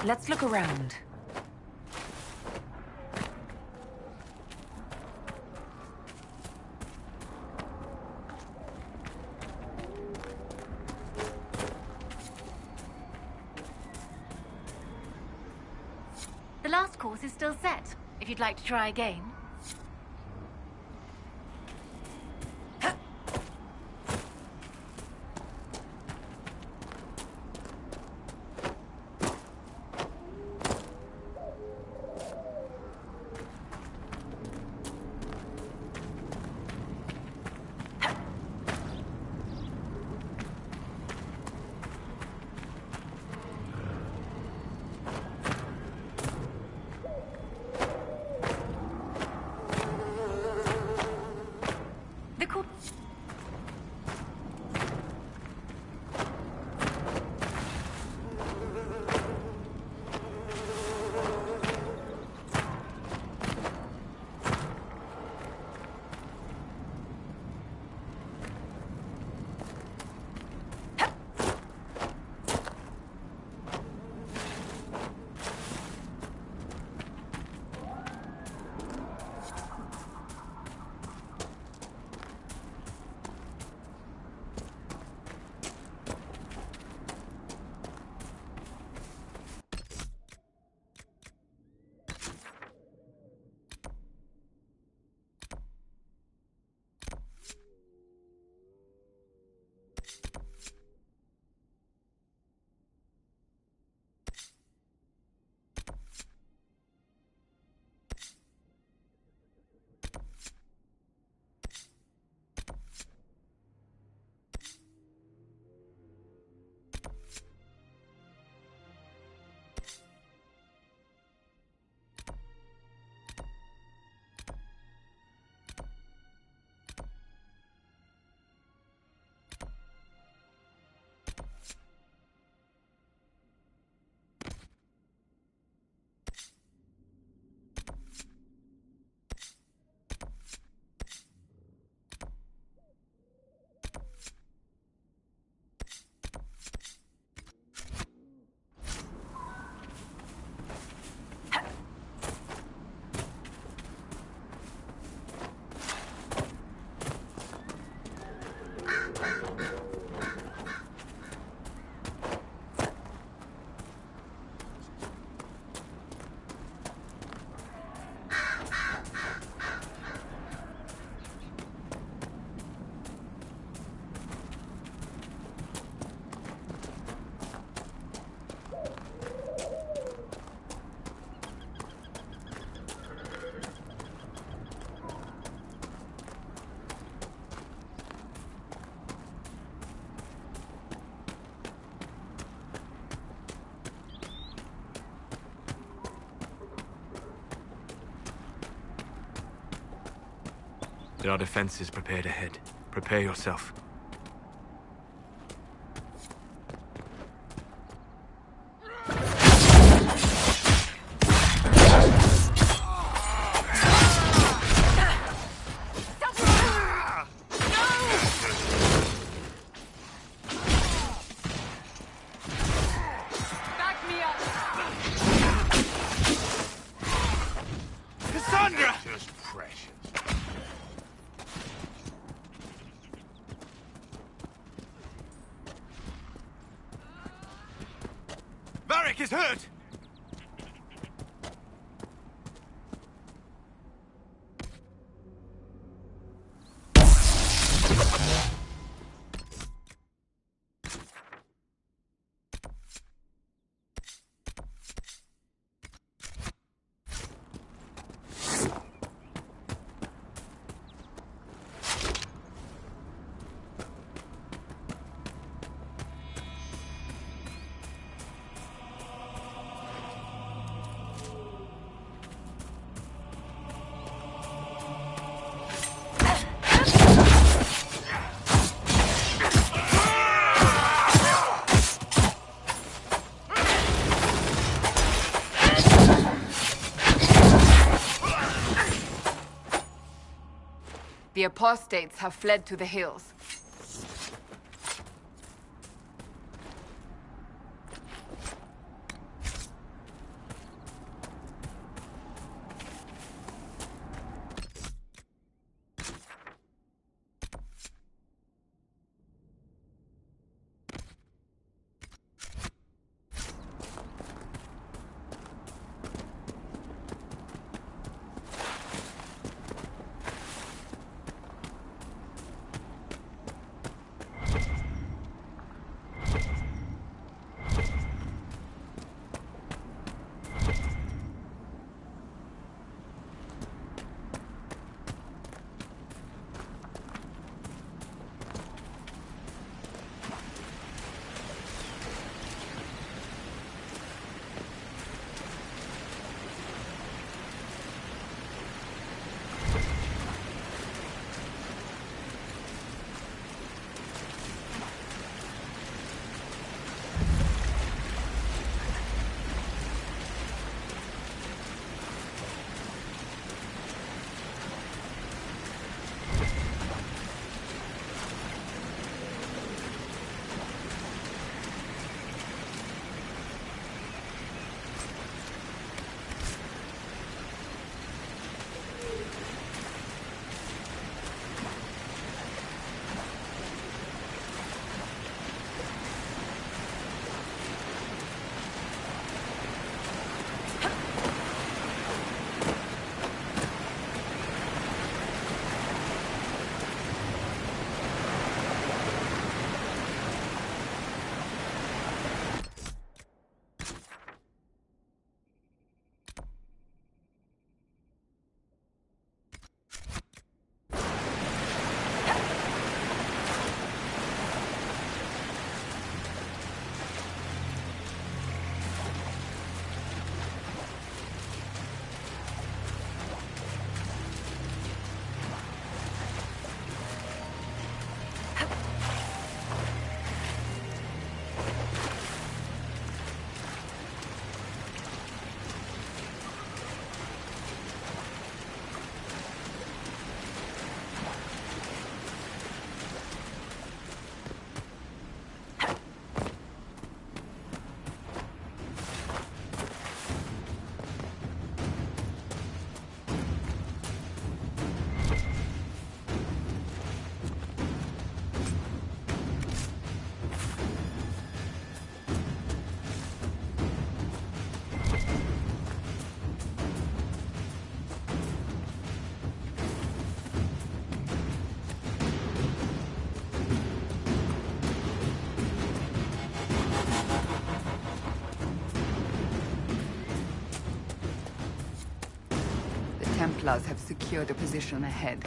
Let's look around. The last course is still set, if you'd like to try again. There are defenses prepared ahead. Prepare yourself. Is hurt! The apostates have fled to the hills. Templars have secured a position ahead.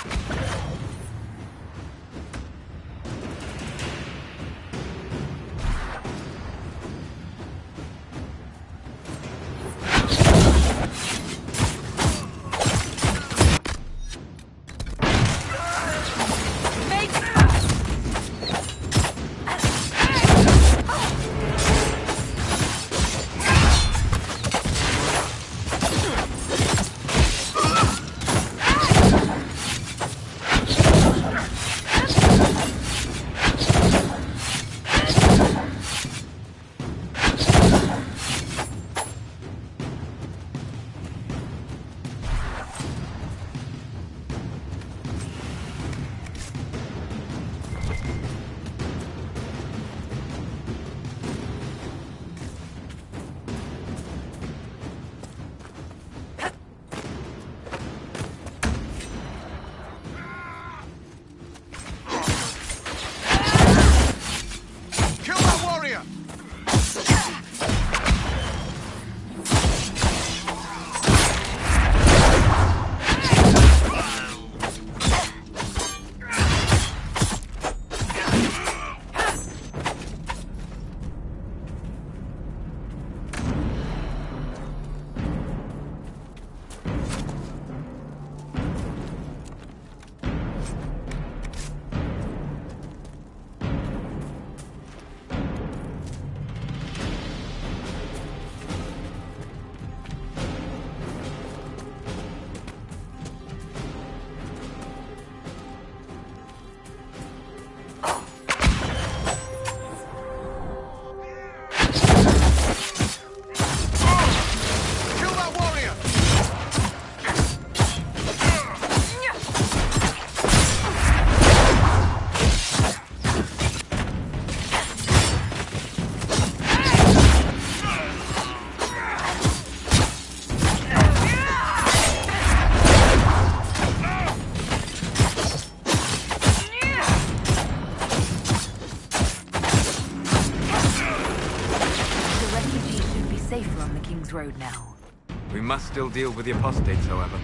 Road now. We must still deal with the apostates, however.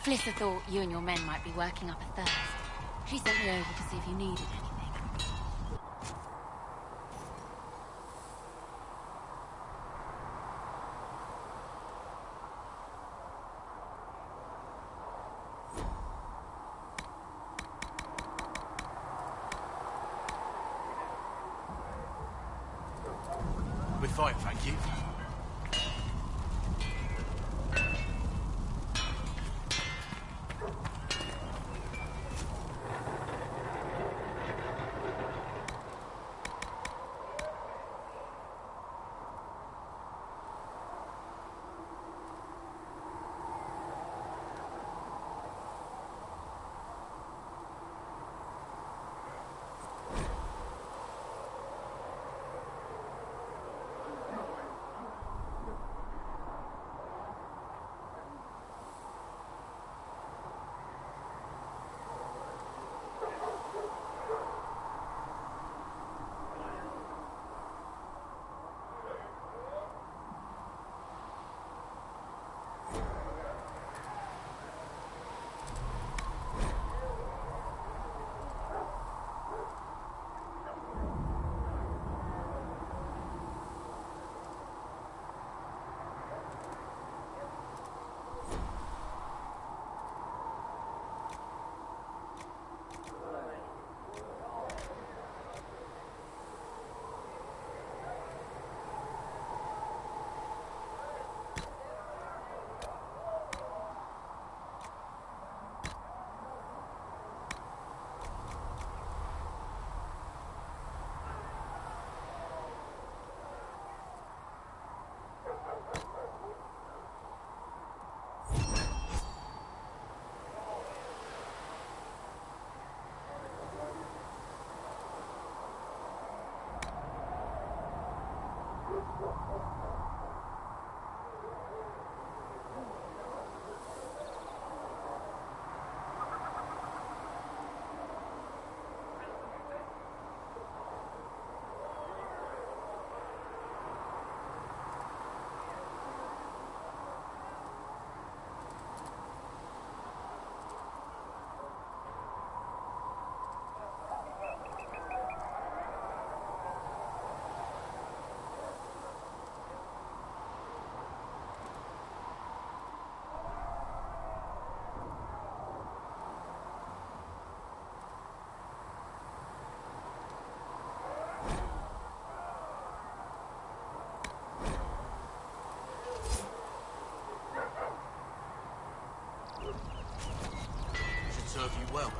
Flissa thought you and your men might be working up a thirst. She sent me over to see if you needed anything. We're fine, thank you. Serve you well.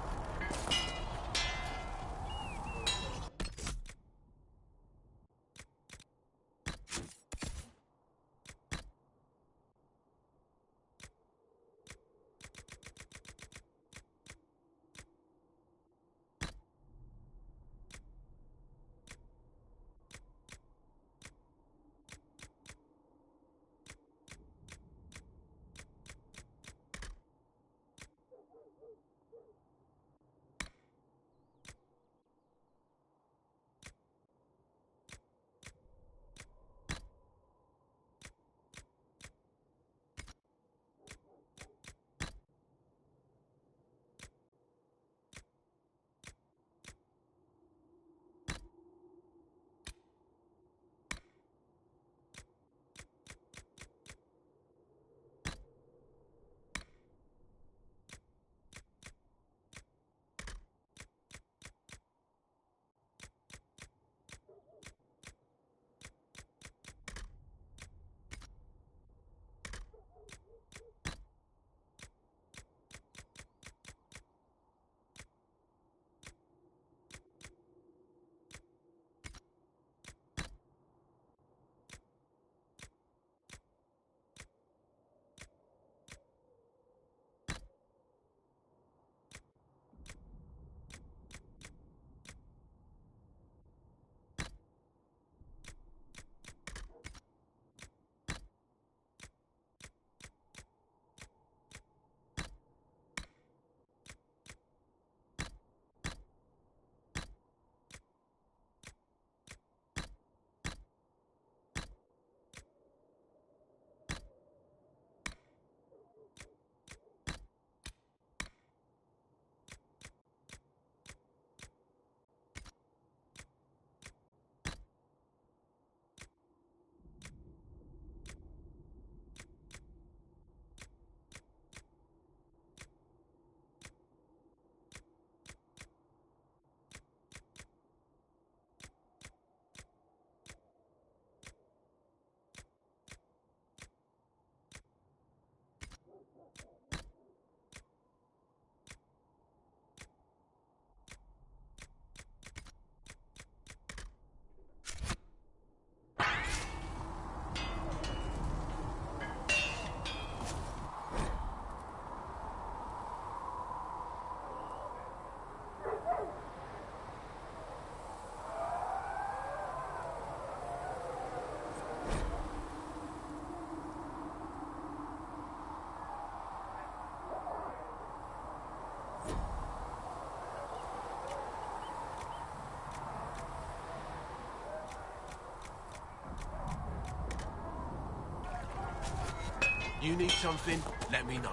You need something, let me know.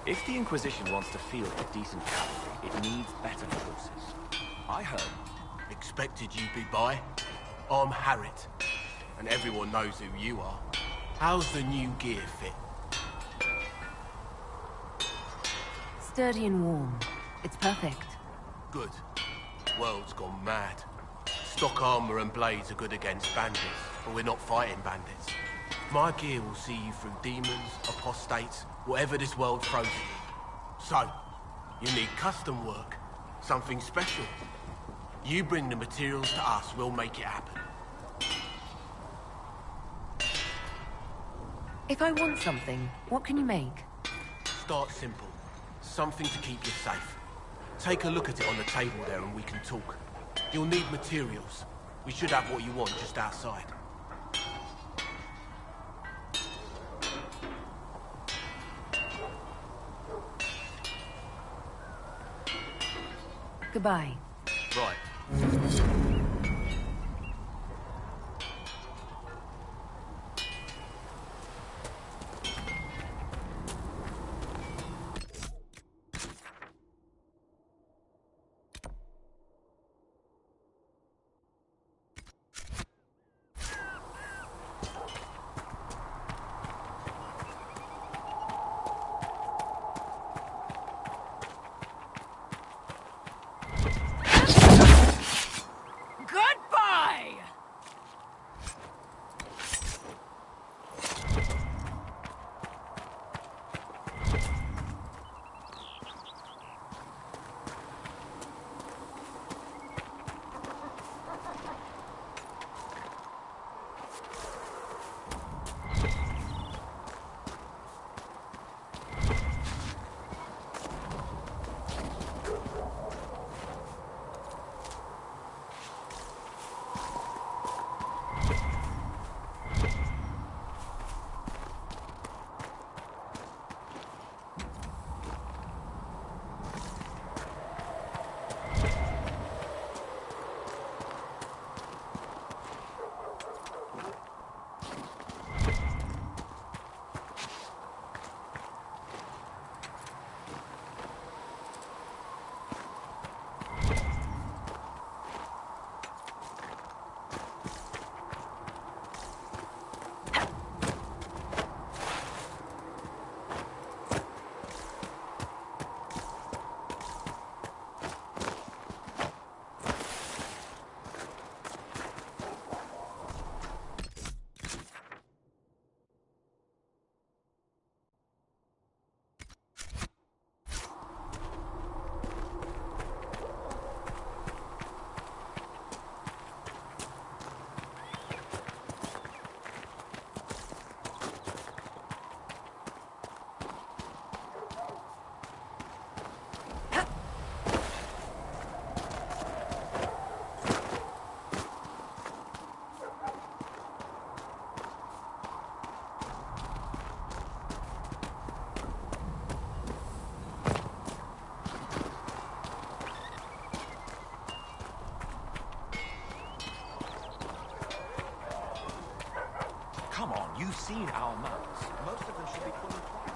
If the Inquisition wants to field a decent cavalry, it needs better forces. I heard. Expected you'd be by. I'm Harriet, and everyone knows who you are. How's the new gear fit? Sturdy and warm. It's perfect. Good. World's gone mad. Stock armor and blades are good against bandits, but we're not fighting bandits. My gear will see you through demons, apostates, whatever this world throws at you. So, you need custom work, something special. You bring the materials to us, we'll make it happen. If I want something, what can you make? Start simple. Something to keep you safe. Take a look at it on the table there and we can talk. You'll need materials. We should have what you want just outside. Goodbye. Right. Goodbye! Come on, you've seen our mounts. Most of them should be pulling twice.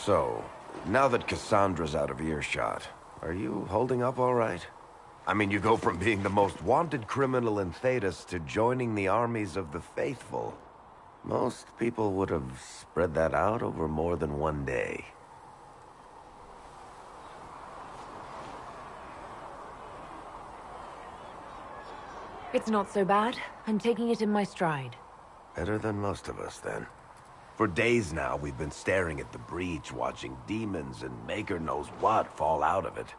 So, now that Cassandra's out of earshot, are you holding up all right? I mean, you go from being the most wanted criminal in Thedas to joining the armies of the faithful. Most people would have spread that out over more than one day. It's not so bad. I'm taking it in my stride. Better than most of us, then. For days now, we've been staring at the breach, watching demons and maker knows what fall out of it.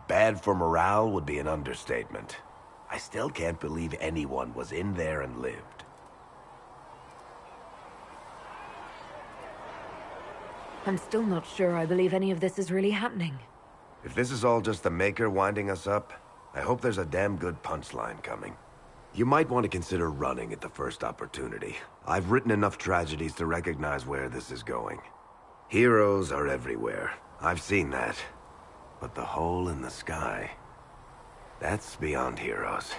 Bad for morale would be an understatement. I still can't believe anyone was in there and lived. I'm still not sure I believe any of this is really happening. If this is all just the Maker winding us up, I hope there's a damn good punchline coming. You might want to consider running at the first opportunity. I've written enough tragedies to recognize where this is going. Heroes are everywhere. I've seen that. But the hole in the sky... that's beyond heroes.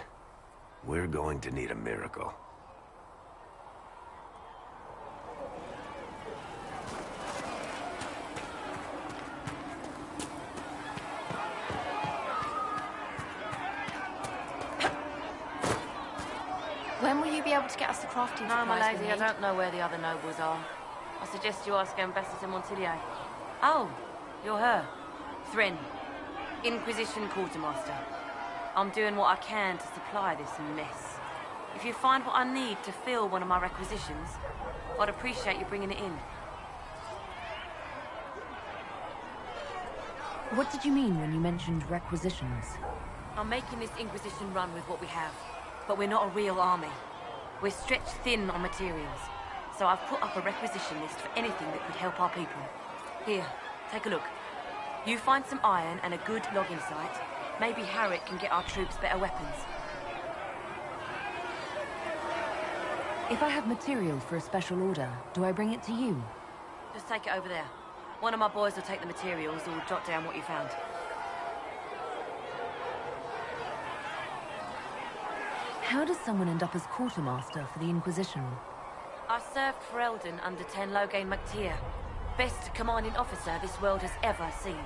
We're going to need a miracle. When will you be able to get us the crafting No, my supplies we lady, I need? don't know where the other nobles are. I suggest you ask Ambassador Montillier. Oh, you're her. Thrin, Inquisition Quartermaster. I'm doing what I can to supply this mess. If you find what I need to fill one of my requisitions, I'd appreciate you bringing it in. What did you mean when you mentioned requisitions? I'm making this Inquisition run with what we have, but we're not a real army. We're stretched thin on materials, so I've put up a requisition list for anything that could help our people. Here, take a look. You find some iron and a good logging site, maybe Harriet can get our troops better weapons. If I have material for a special order, do I bring it to you? Just take it over there. One of my boys will take the materials or jot down what you found. How does someone end up as quartermaster for the Inquisition? I served for Eldon under Ten Loghain MacTier, best commanding officer this world has ever seen.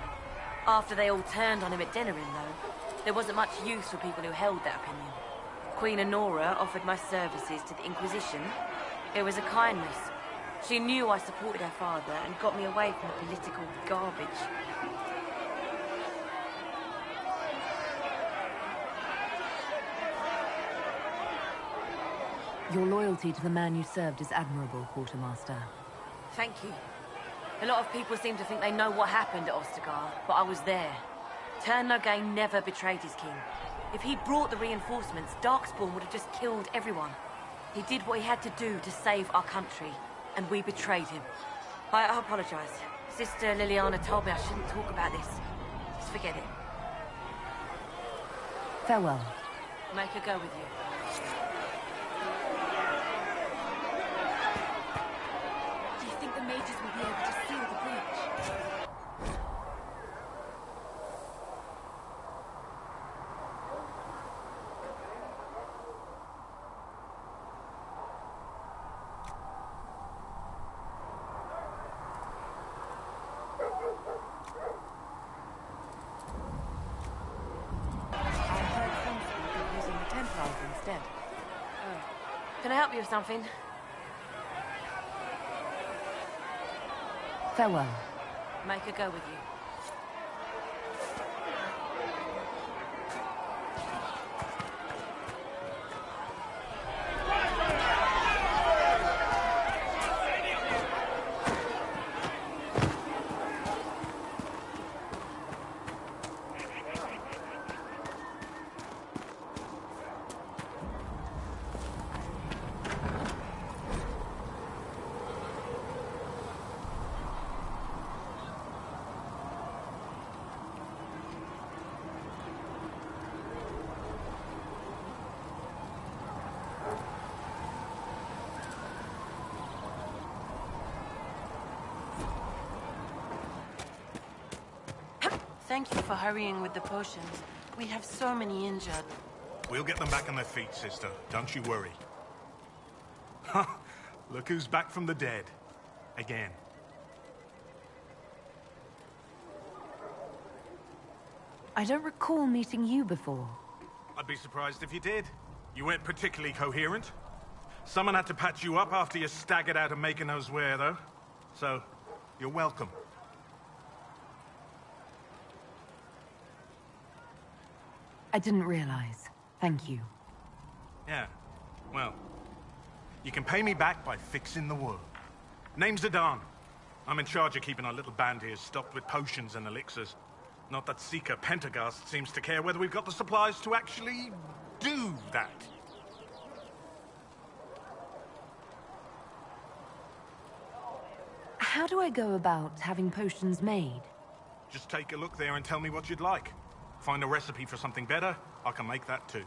After they all turned on him at Denerim, though, there wasn't much use for people who held that opinion. Queen Honora offered my services to the Inquisition. It was a kindness. She knew I supported her father and got me away from the political garbage. Your loyalty to the man you served is admirable, Quartermaster. Thank you. A lot of people seem to think they know what happened at Ostagar, but I was there. Tern Loghain never betrayed his king. If he'd brought the reinforcements, Darkspawn would have just killed everyone. He did what he had to do to save our country, and we betrayed him. I apologize. Sister Liliana told me I shouldn't talk about this. Just forget it. Farewell. Make her go with you. Do you think the mages will be able to seal the breach? Can I help you with something? Farewell. Make her go with you. Thank you for hurrying with the potions. We have so many injured. We'll get them back on their feet, sister. Don't you worry. Look who's back from the dead. Again. I don't recall meeting you before. I'd be surprised if you did. You weren't particularly coherent. Someone had to patch you up after you staggered out of making knows where, though. So, you're welcome. I didn't realize. Thank you. Yeah, well, you can pay me back by fixing the world. Name's Zidane. I'm in charge of keeping our little band here stocked with potions and elixirs. Not that Seeker Pentagast seems to care whether we've got the supplies to actually do that. How do I go about having potions made? Just take a look there and tell me what you'd like. Find a recipe for something better, I can make that too.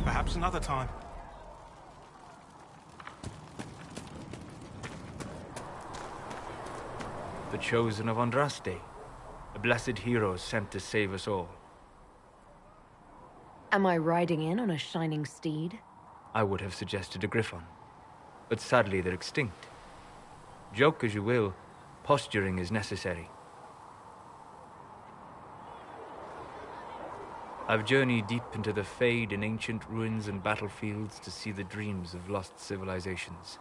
Perhaps another time. The chosen of Andraste, a blessed hero sent to save us all. Am I riding in on a shining steed? I would have suggested a griffon, but sadly they're extinct. Joke as you will, posturing is necessary. I've journeyed deep into the Fade in ancient ruins and battlefields to see the dreams of lost civilizations.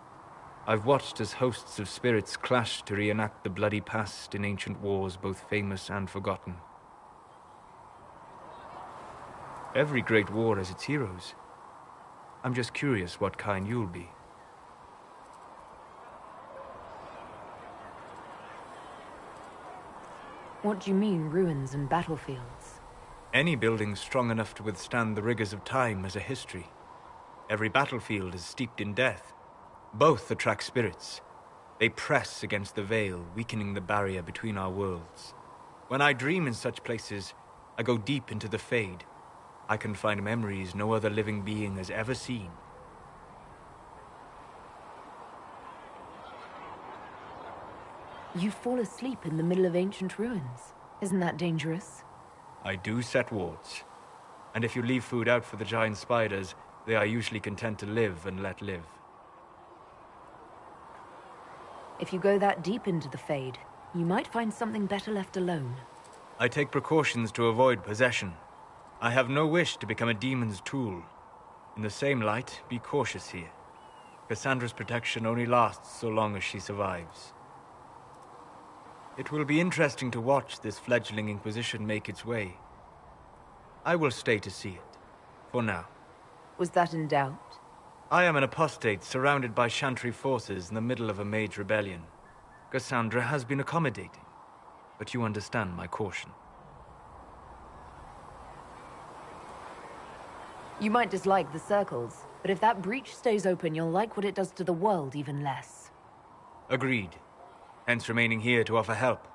I've watched as hosts of spirits clash to reenact the bloody past in ancient wars both famous and forgotten. Every great war has its heroes. I'm just curious what kind you'll be. What do you mean, ruins and battlefields? Any building strong enough to withstand the rigors of time has a history. Every battlefield is steeped in death. Both attract spirits. They press against the veil, weakening the barrier between our worlds. When I dream in such places, I go deep into the Fade. I can find memories no other living being has ever seen. You fall asleep in the middle of ancient ruins. Isn't that dangerous? I do set wards. And if you leave food out for the giant spiders, they are usually content to live and let live. If you go that deep into the Fade, you might find something better left alone. I take precautions to avoid possession. I have no wish to become a demon's tool. In the same light, be cautious here. Cassandra's protection only lasts so long as she survives. It will be interesting to watch this fledgling Inquisition make its way. I will stay to see it, for now. Was that in doubt? I am an apostate surrounded by Chantry forces in the middle of a mage rebellion. Cassandra has been accommodating, but you understand my caution. You might dislike the circles, but if that breach stays open, you'll like what it does to the world even less. Agreed. Hence remaining here to offer help.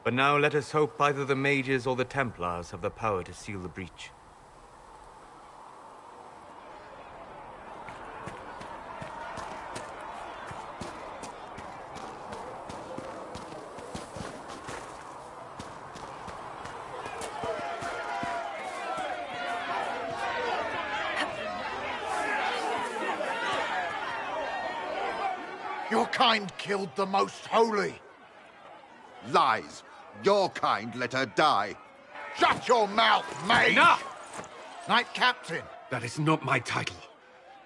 But now let us hope either the mages or the Templars have the power to seal the breach. You're kind killed the Most Holy. Lies. Your kind let her die. Shut your mouth, mate! Enough! Knight Captain. That is not my title.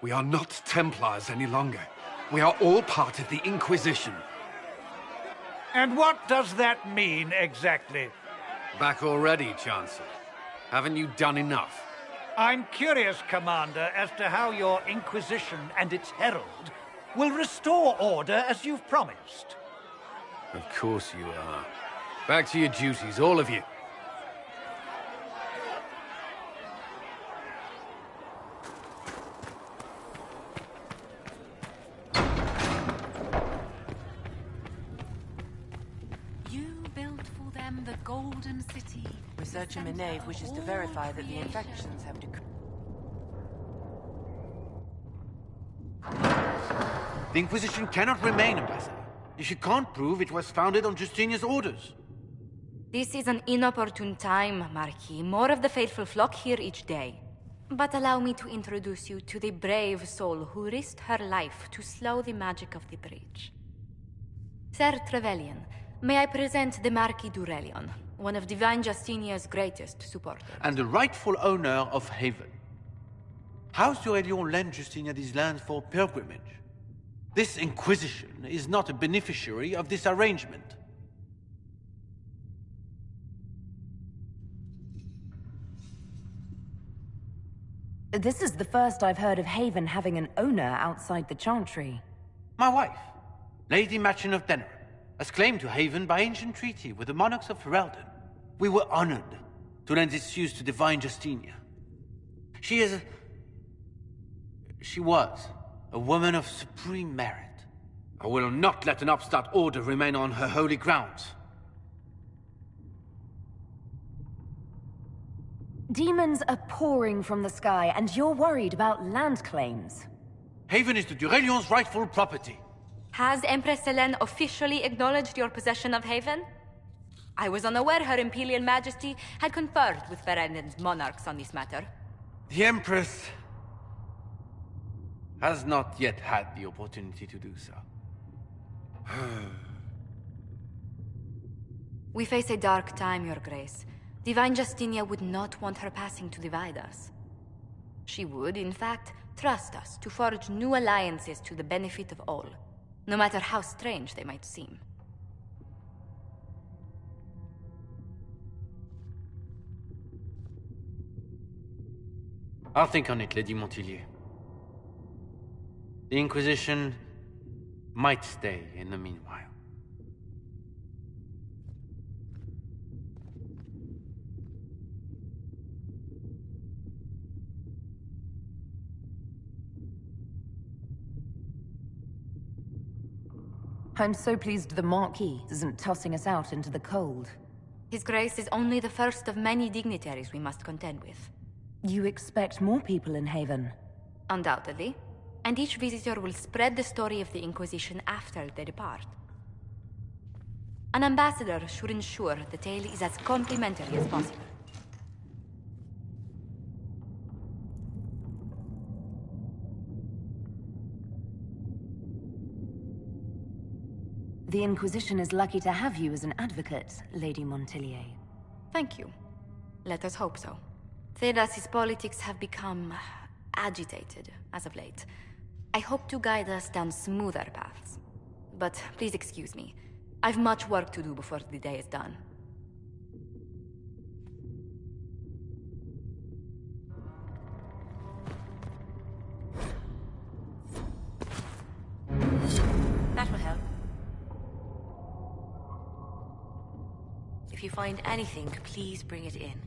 We are not Templars any longer. We are all part of the Inquisition. And what does that mean, exactly? Back already, Chancellor. Haven't you done enough? I'm curious, Commander, as to how your Inquisition and its herald will restore order as you've promised. Of course you are. Back to your duties, all of you. The Golden City. Researcher Minave wishes to verify that the infections have decreased. The Inquisition cannot remain, Ambassador, if you can't prove it was founded on Justinia's orders. This is an inopportune time, Marquis. More of the faithful flock here each day. But allow me to introduce you to the brave soul who risked her life to slow the magic of the breach. Sir Trevelyan, may I present the Marquis d'Aurelion, one of Divine Justinia's greatest supporters. And the rightful owner of Haven. House d'Aurelion lent Justinia these lands for pilgrimage. This Inquisition is not a beneficiary of this arrangement. This is the first I've heard of Haven having an owner outside the Chantry. My wife, Lady Machin of Denerim, has claimed to Haven by ancient treaty with the monarchs of Ferelden. We were honored to lend its use to Divine Justinia. She was a woman of supreme merit. I will not let an upstart order remain on her holy grounds. Demons are pouring from the sky, and you're worried about land claims. Haven is the d'Aurelion's rightful property. Has Empress Selene officially acknowledged your possession of Haven? I was unaware Her Imperial Majesty had conferred with Ferenden's monarchs on this matter. The Empress has not yet had the opportunity to do so. We face a dark time, Your Grace. Divine Justinia would not want her passing to divide us. She would, in fact, trust us to forge new alliances to the benefit of all, no matter how strange they might seem. I'll think on it, Lady Montilyet. The Inquisition might stay in the meanwhile. I'm so pleased the Marquis isn't tossing us out into the cold. His Grace is only the first of many dignitaries we must contend with. You expect more people in Haven? Undoubtedly. And each visitor will spread the story of the Inquisition after they depart. An ambassador should ensure the tale is as complimentary as possible. The Inquisition is lucky to have you as an advocate, Lady Montilyet. Thank you. Let us hope so. Thedas's politics have become agitated as of late. I hope to guide us down smoother paths. But please excuse me. I've much work to do before the day is done. That will help. If you find anything, please bring it in.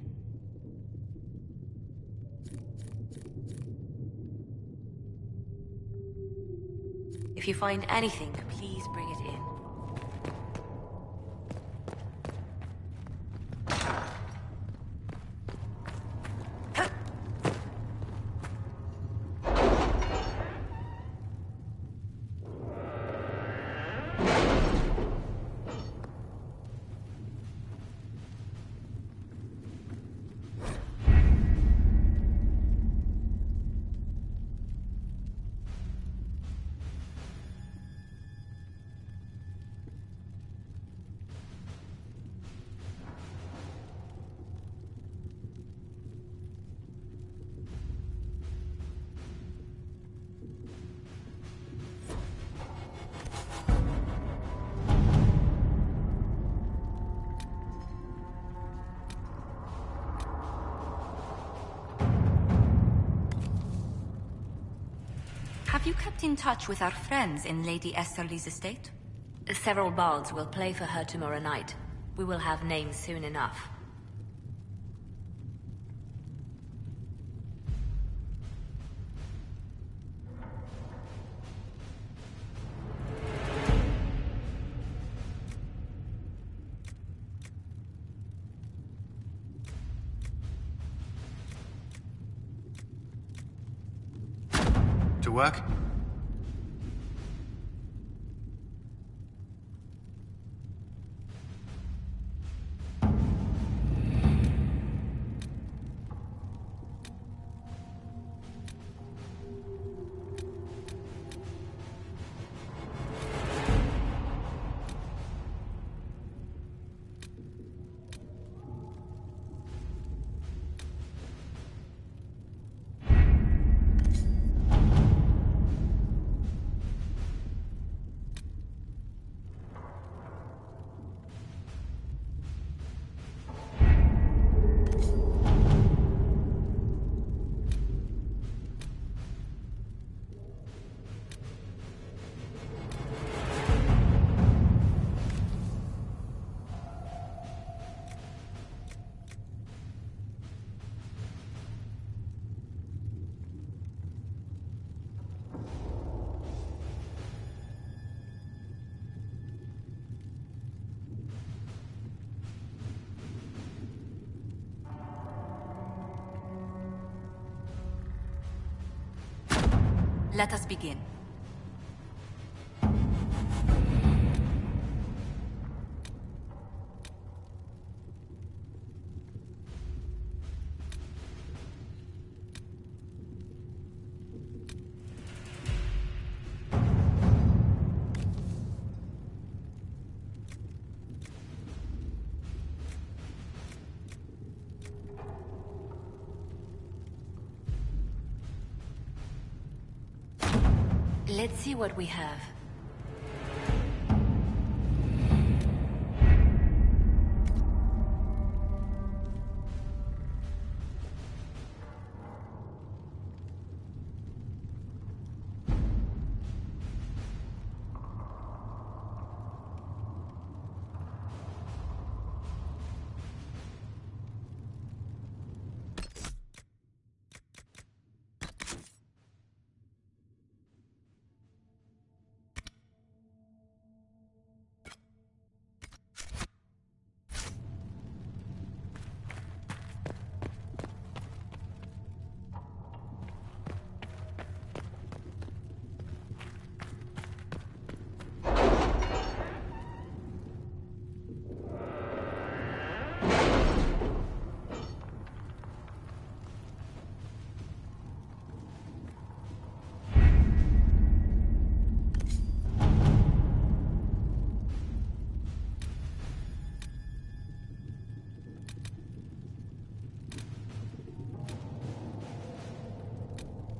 If you find anything, please bring it in. Have you kept in touch with our friends in Lady Esterly's estate? Several bards will play for her tomorrow night. We will have names soon enough. To work? Let us begin. Let's see what we have.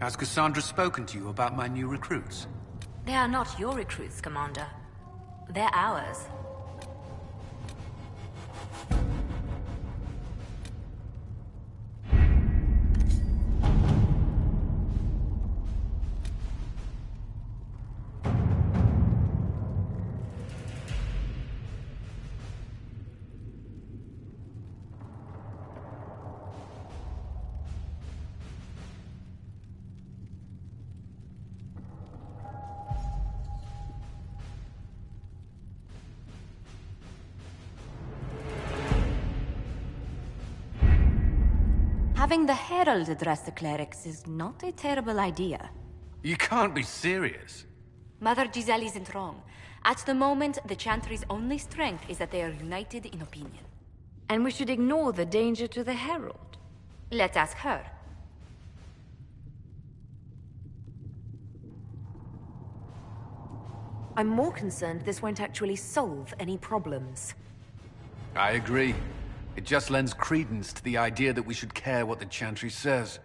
Has Cassandra spoken to you about my new recruits? They are not your recruits, Commander. They're ours. Having the Herald address the clerics is not a terrible idea. You can't be serious. Mother Giselle isn't wrong. At the moment, the Chantry's only strength is that they are united in opinion. And we should ignore the danger to the Herald. Let's ask her. I'm more concerned this won't actually solve any problems. I agree. It just lends credence to the idea that we should care what the Chantry says.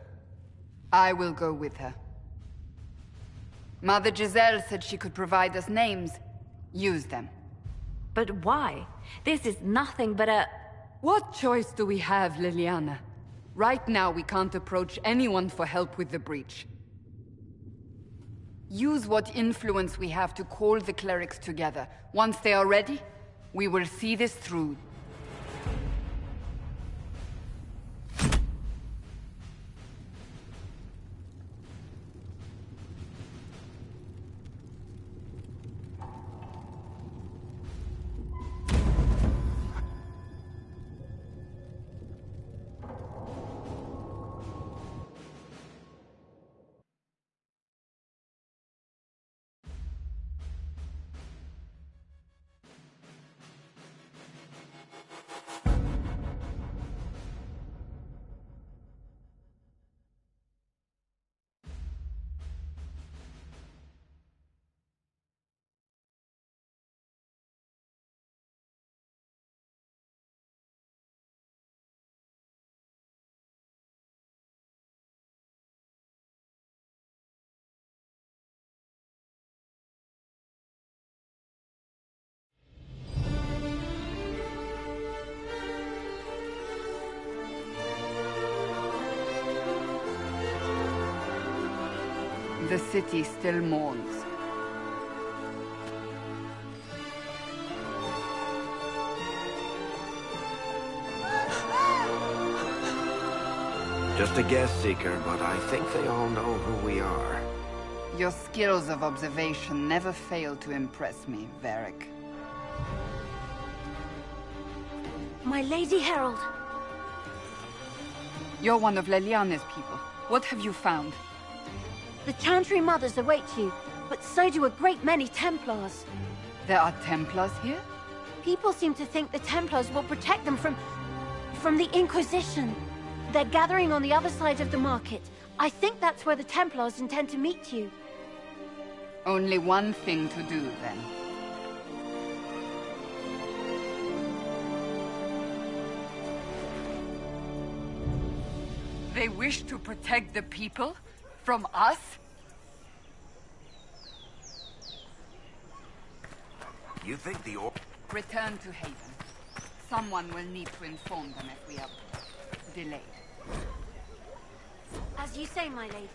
I will go with her. Mother Giselle said she could provide us names. Use them. But why? This is nothing but a... What choice do we have, Liliana? Right now, we can't approach anyone for help with the breach. Use what influence we have to call the clerics together. Once they are ready, we will see this through. The city still mourns. Just a guest seeker, but I think they all know who we are. Your skills of observation never fail to impress me, Varric. My Lady Herald. You're one of Leliane's people. What have you found? The Chantry Mothers await you, but so do a great many Templars. There are Templars here? People seem to think the Templars will protect them from the Inquisition. They're gathering on the other side of the market. I think that's where the Templars intend to meet you. Only one thing to do, then. They wish to protect the people? From us? You think the Return to Haven. Someone will need to inform them if we are delayed. As you say, my lady.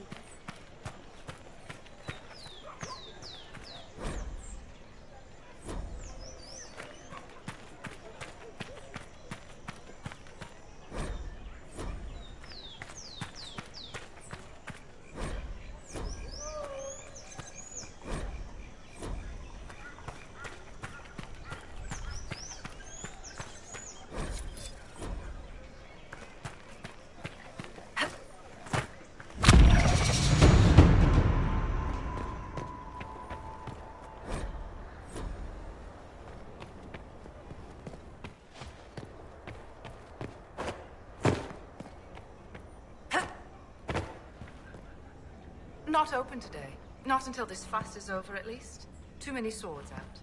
Not open today. Not until this fast is over, at least. Too many swords out.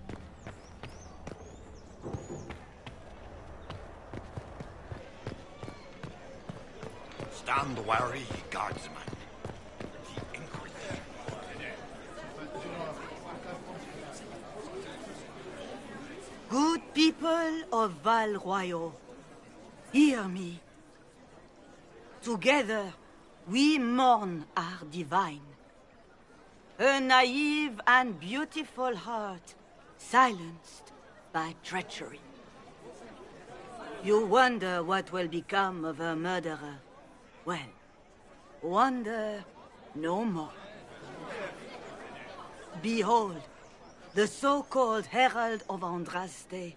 Stand wary, guardsman. The Inquisition. Good people of Val Royal, hear me. Together, we mourn our divine. A naive and beautiful heart, silenced by treachery. You wonder what will become of a murderer. Well, wonder no more. Behold, the so-called Herald of Andraste,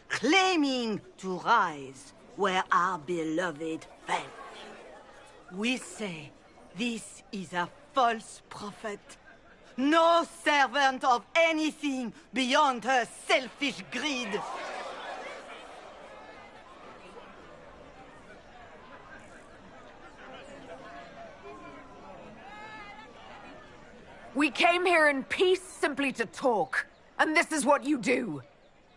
claiming to rise where our beloved fell. We say this is a false prophet. No servant of anything beyond her selfish greed. We came here in peace simply to talk, and this is what you do.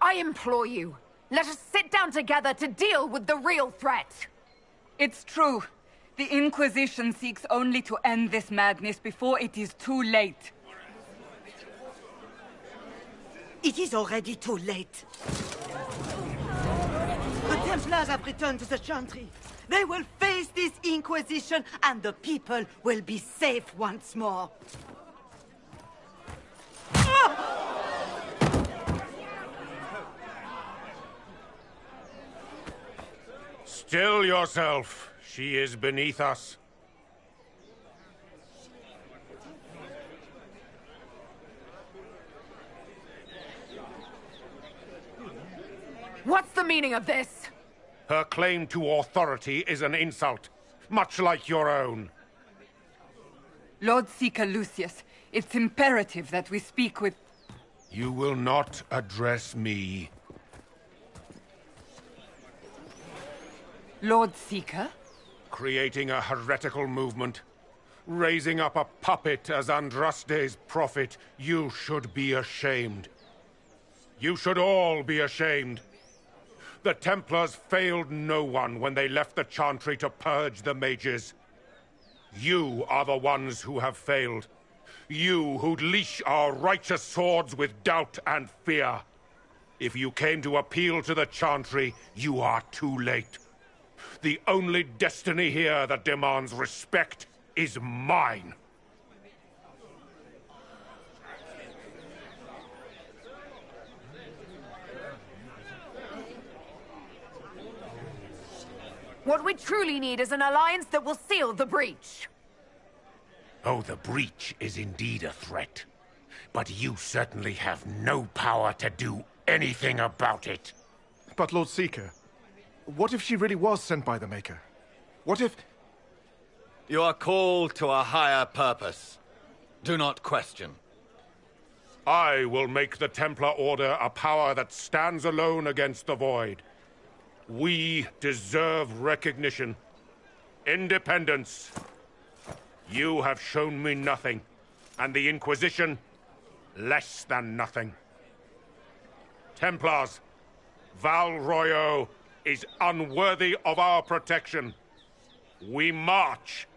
I implore you, let us sit down together to deal with the real threat. It's true. The Inquisition seeks only to end this madness before it is too late. It is already too late. The Templars have returned to the Chantry. They will face this Inquisition, and the people will be safe once more. Still yourself. She is beneath us. What's the meaning of this? Her claim to authority is an insult, much like your own. Lord Seeker Lucius, it's imperative that we speak with... You will not address me. Lord Seeker? Creating a heretical movement. Raising up a puppet as Andraste's prophet. You should be ashamed. You should all be ashamed. The Templars failed no one when they left the Chantry to purge the mages. You are the ones who have failed. You who'd leash our righteous swords with doubt and fear. If you came to appeal to the Chantry, you are too late. The only destiny here that demands respect is mine. What we truly need is an alliance that will seal the breach. Oh, the breach is indeed a threat. But you certainly have no power to do anything about it. But Lord Seeker, what if she really was sent by the Maker? What if... You are called to a higher purpose. Do not question. I will make the Templar Order a power that stands alone against the Void. We deserve recognition. Independence. You have shown me nothing, and the Inquisition, less than nothing. Templars, Val Royo is unworthy of our protection. We march.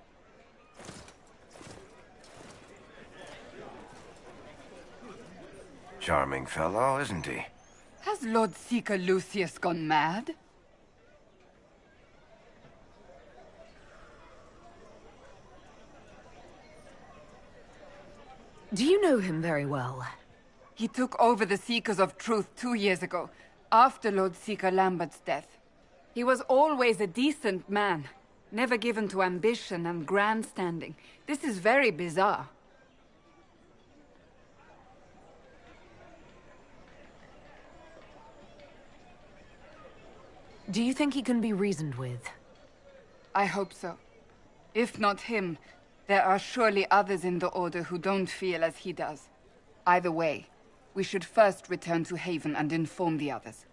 Charming fellow, isn't he? Has Lord Seeker Lucius gone mad? Do you know him very well? He took over the Seekers of Truth 2 years ago, after Lord Seeker Lambert's death. He was always a decent man, never given to ambition and grandstanding. This is very bizarre. Do you think he can be reasoned with? I hope so. If not him, there are surely others in the Order who don't feel as he does. Either way, we should first return to Haven and inform the others.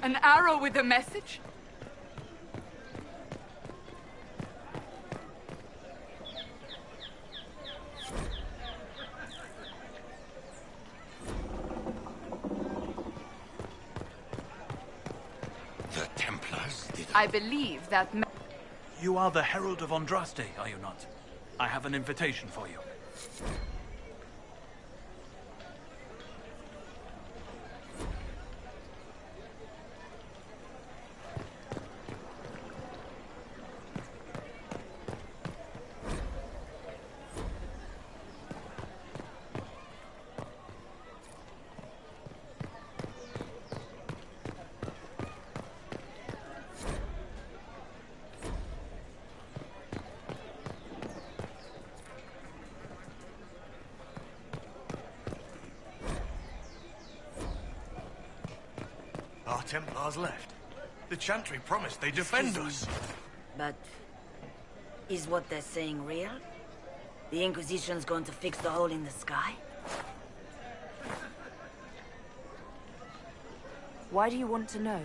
An arrow with a message? The Templars did... I believe that... You are the Herald of Andraste, are you not? I have an invitation for you. Our Templars left. The Chantry promised they'd defend us. But is what they're saying real? The Inquisition's going to fix the hole in the sky? Why do you want to know?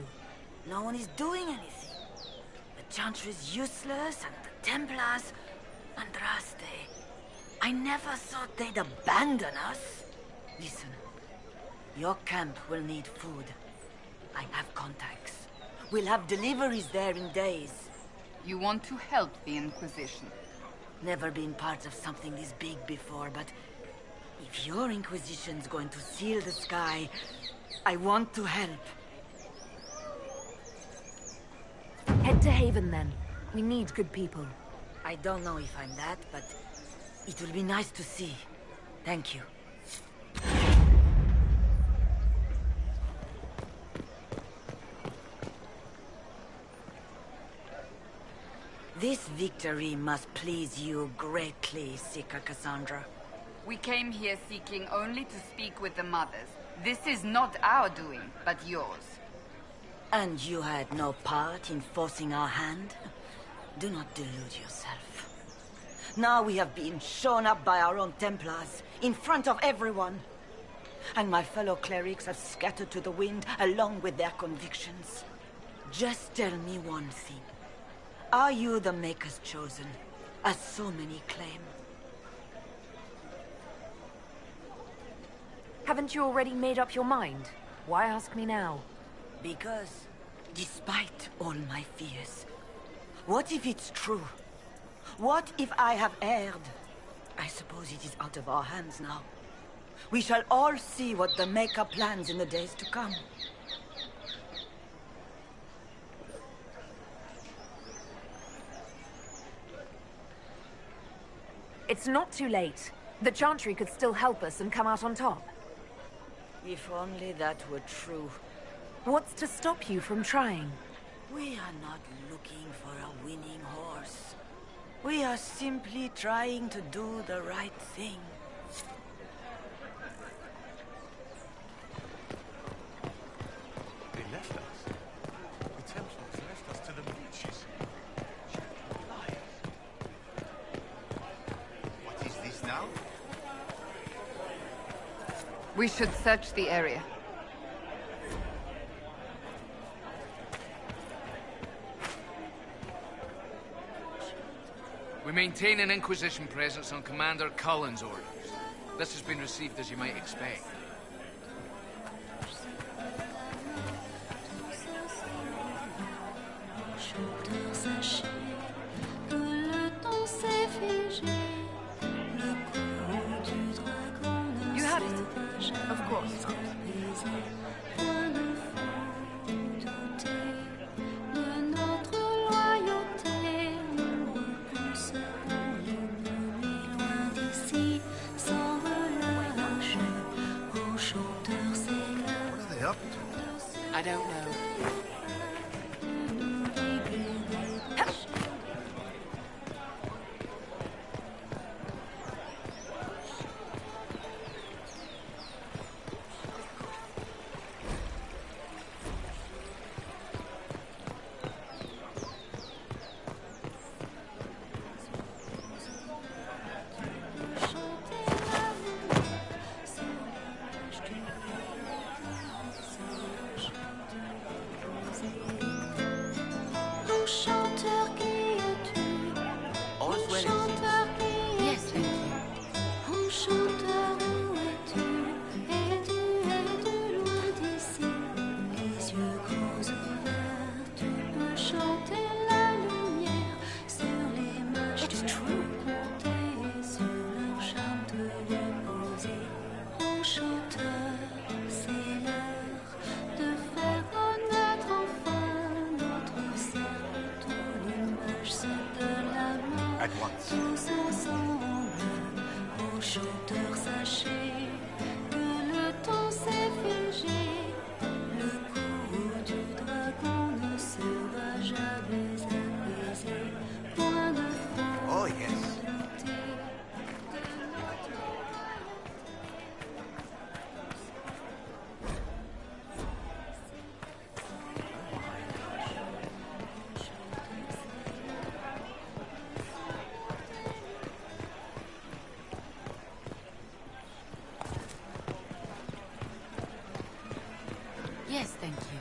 No one is doing anything. The Chantry's useless, and the Templars... Andraste. I never thought they'd abandon us. Listen, your camp will need food. I have contacts. We'll have deliveries there in days. You want to help the Inquisition? Never been part of something this big before, but if your Inquisition's going to seal the sky, I want to help. Head to Haven, then. We need good people. I don't know if I'm that, but it will be nice to see. Thank you. This victory must please you greatly, Sika Cassandra. We came here seeking only to speak with the mothers. This is not our doing, but yours. And you had no part in forcing our hand? Do not delude yourself. Now we have been shown up by our own Templars, in front of everyone. And my fellow clerics have scattered to the wind along with their convictions. Just tell me one thing. Are you the Maker's chosen, as so many claim? Haven't you already made up your mind? Why ask me now? Because, despite all my fears, what if it's true? What if I have erred? I suppose it is out of our hands now. We shall all see what the Maker plans in the days to come. It's not too late. The Chantry could still help us and come out on top. If only that were true. What's to stop you from trying? We are not looking for a winning horse. We are simply trying to do the right thing. They left us. The Templars left us to the Medicis. What is this now? We should search the area. We maintain an Inquisition presence on Commander Cullen's orders. This has been received as you might expect. You have it. Of course. I don't know. chanteur, c'est l'heure de faire renaître enfin notre cercle dont l'image se de la main. Tous ensemble, ô chanteurs, sachez que le temps s'est figé. Le coup du dragon ne sera jamais apaisé. Point de fin. Oh yes. Yes, thank you.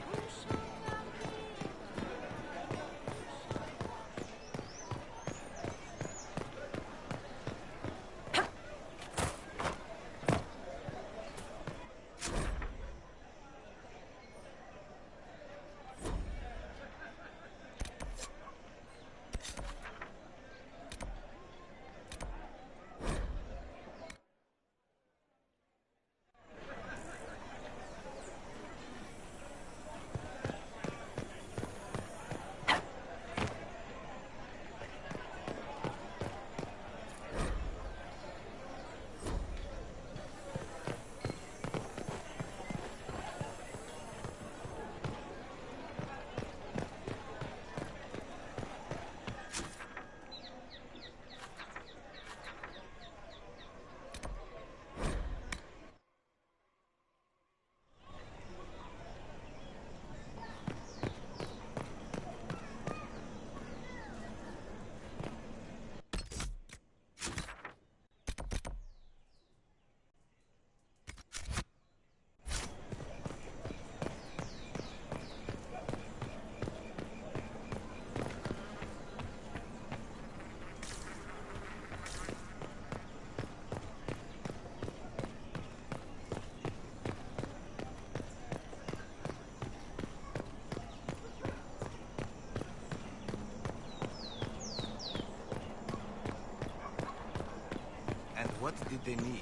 What did they need?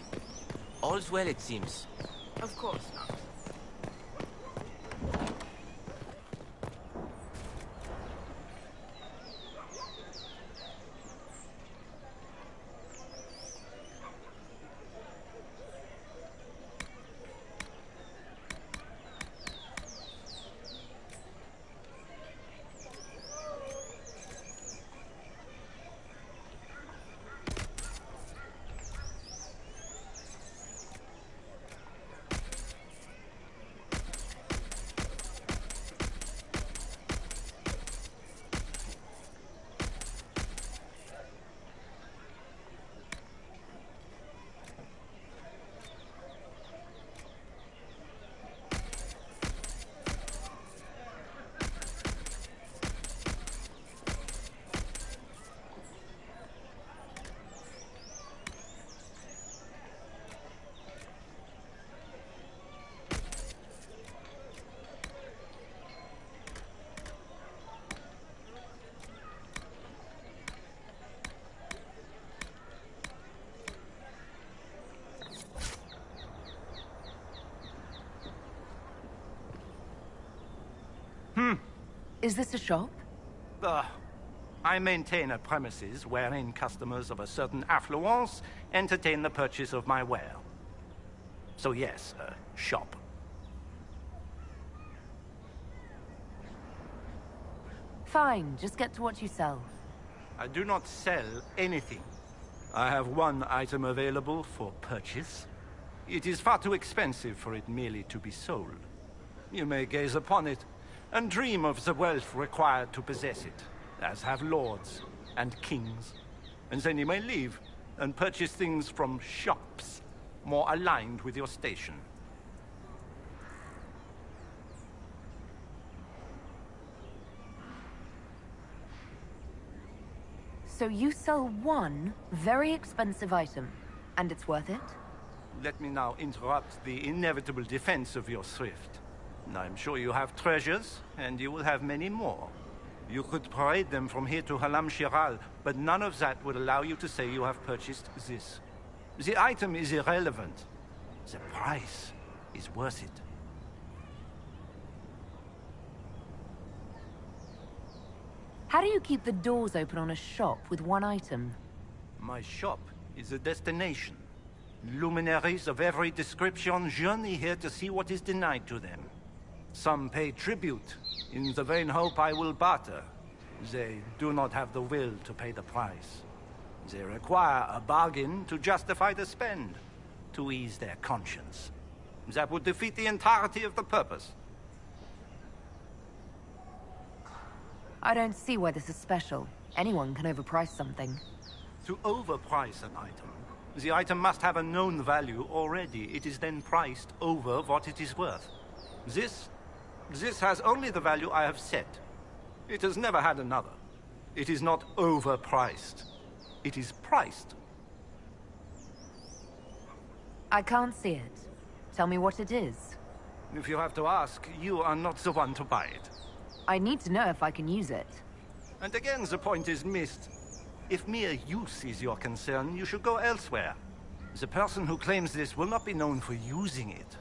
All's well, it seems. Of course not. Is this a shop? I maintain a premises wherein customers of a certain affluence entertain the purchase of my ware. So yes, a shop. Fine, just get to what you sell. I do not sell anything. I have one item available for purchase. It is far too expensive for it merely to be sold. You may gaze upon it and dream of the wealth required to possess it, as have lords and kings. And then you may leave and purchase things from shops more aligned with your station. So you sell one very expensive item, and it's worth it? Let me now interrupt the inevitable defense of your thrift. I'm sure you have treasures, and you will have many more. You could parade them from here to Halam Shiral, but none of that would allow you to say you have purchased this. The item is irrelevant. The price is worth it. How do you keep the doors open on a shop with one item? My shop is a destination. Luminaries of every description journey here to see what is denied to them. Some pay tribute, in the vain hope I will barter. They do not have the will to pay the price. They require a bargain to justify the spend, to ease their conscience. That would defeat the entirety of the purpose. I don't see why this is special. Anyone can overprice something. To overprice an item, the item must have a known value already. It is then priced over what it is worth. This has only the value I have set. It has never had another. It is not overpriced. It is priced. I can't see it. Tell me what it is. If you have to ask, you are not the one to buy it. I need to know if I can use it. And again, the point is missed. If mere use is your concern, you should go elsewhere. The person who claims this will not be known for using it.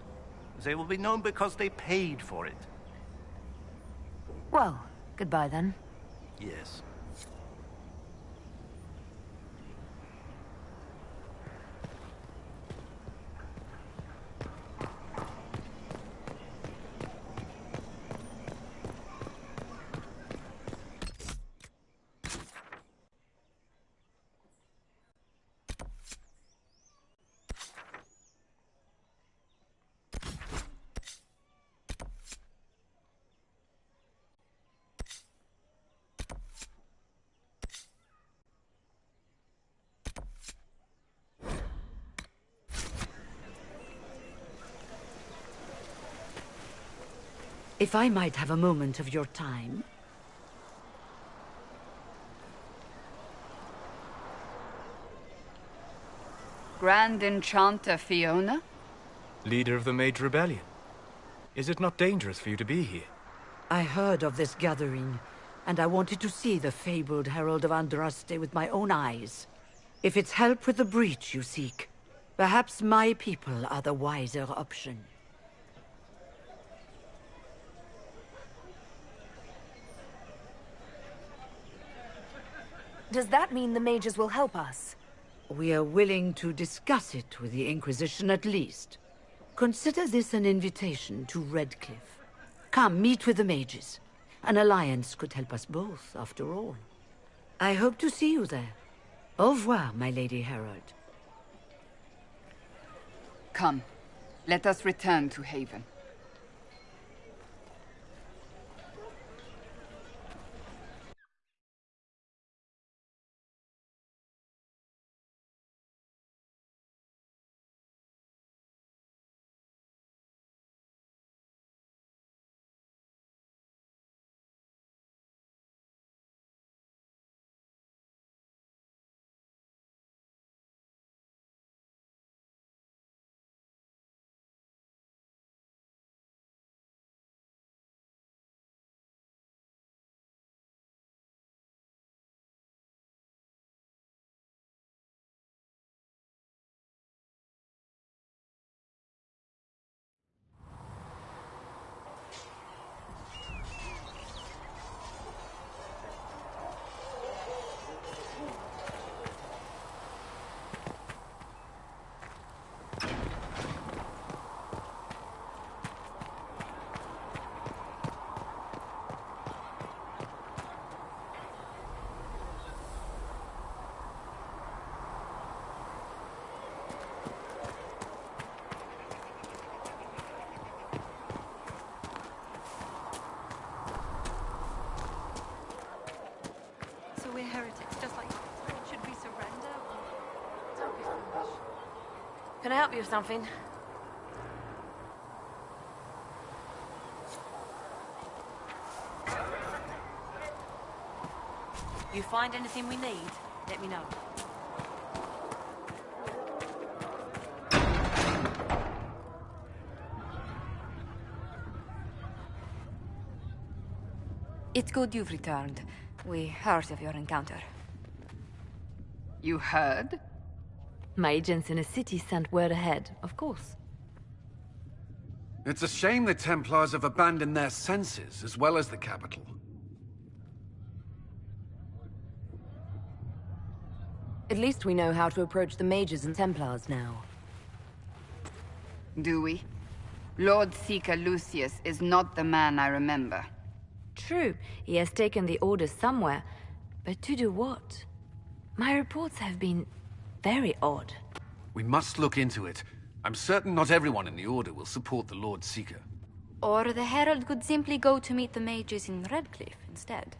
They will be known because they paid for it. Well, goodbye then. Yes. If I might have a moment of your time. Grand Enchanter Fiona? Leader of the Mage Rebellion. Is it not dangerous for you to be here? I heard of this gathering, and I wanted to see the fabled Herald of Andraste with my own eyes. If it's help with the breach you seek, perhaps my people are the wiser option. Does that mean the mages will help us? We are willing to discuss it with the Inquisition at least. Consider this an invitation to Redcliffe. Come, meet with the mages. An alliance could help us both, after all. I hope to see you there. Au revoir, my Lady Herald. Come, let us return to Haven. Heretics, just like should we surrender or don't be foolish. Can I help you with something? You find anything we need, let me know. It's good you've returned. We heard of your encounter. You heard? My agents in the city sent word ahead, of course. It's a shame the Templars have abandoned their senses, as well as the capital. At least we know how to approach the mages and Templars now. Do we? Lord Seeker Lucius is not the man I remember. True, he has taken the Order somewhere, but to do what? My reports have been very odd. We must look into it. I'm certain not everyone in the Order will support the Lord Seeker. Or the Herald could simply go to meet the mages in Redcliffe instead.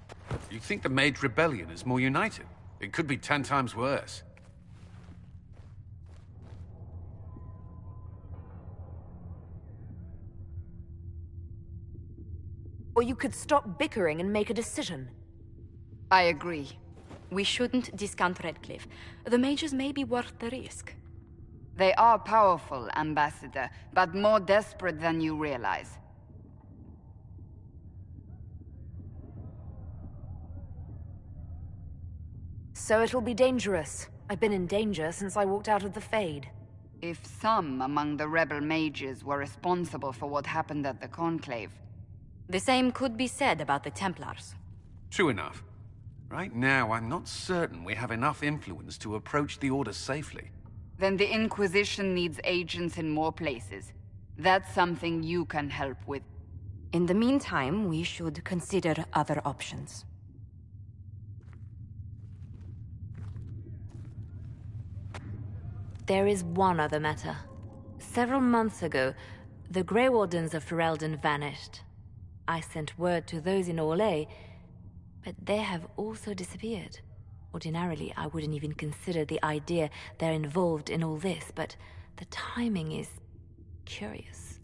You think the Mage Rebellion is more united? It could be 10 times worse. Or you could stop bickering and make a decision. I agree. We shouldn't discount Redcliffe. The mages may be worth the risk. They are powerful, Ambassador, but more desperate than you realize. So it'll be dangerous. I've been in danger since I walked out of the Fade. If some among the rebel mages were responsible for what happened at the Conclave... The same could be said about the Templars. True enough. Right now, I'm not certain we have enough influence to approach the Order safely. Then the Inquisition needs agents in more places. That's something you can help with. In the meantime, we should consider other options. There is one other matter. Several months ago, the Grey Wardens of Ferelden vanished. I sent word to those in Orlais, but they have also disappeared. Ordinarily, I wouldn't even consider the idea they're involved in all this, but the timing is curious.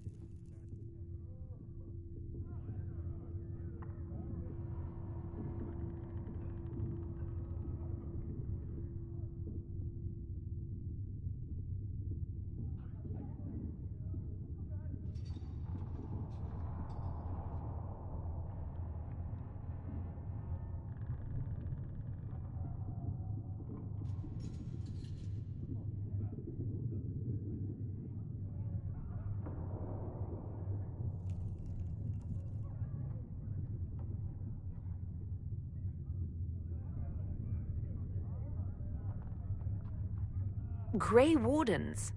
Grey Wardens?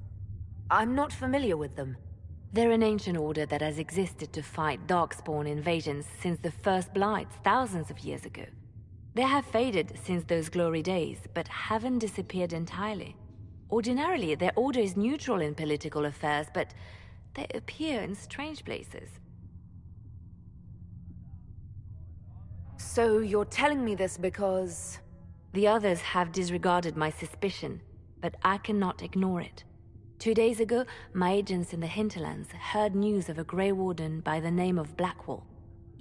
I'm not familiar with them. They're an ancient order that has existed to fight Darkspawn invasions since the First Blights thousands of years ago. They have faded since those glory days, but haven't disappeared entirely. Ordinarily, their order is neutral in political affairs, but they appear in strange places. So you're telling me this because... The others have disregarded my suspicion, but I cannot ignore it. 2 days ago, my agents in the hinterlands heard news of a Grey Warden by the name of Blackwall.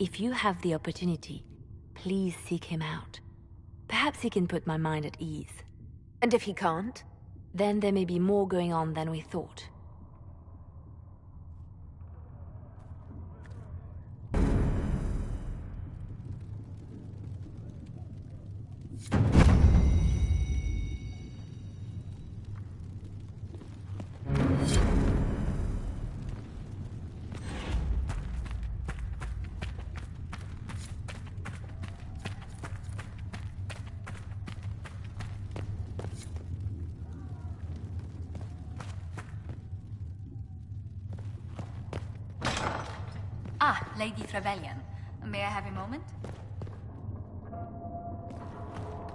If you have the opportunity, please seek him out. Perhaps he can put my mind at ease. And if he can't? Then there may be more going on than we thought. Ah, Lady Trevelyan. May I have a moment?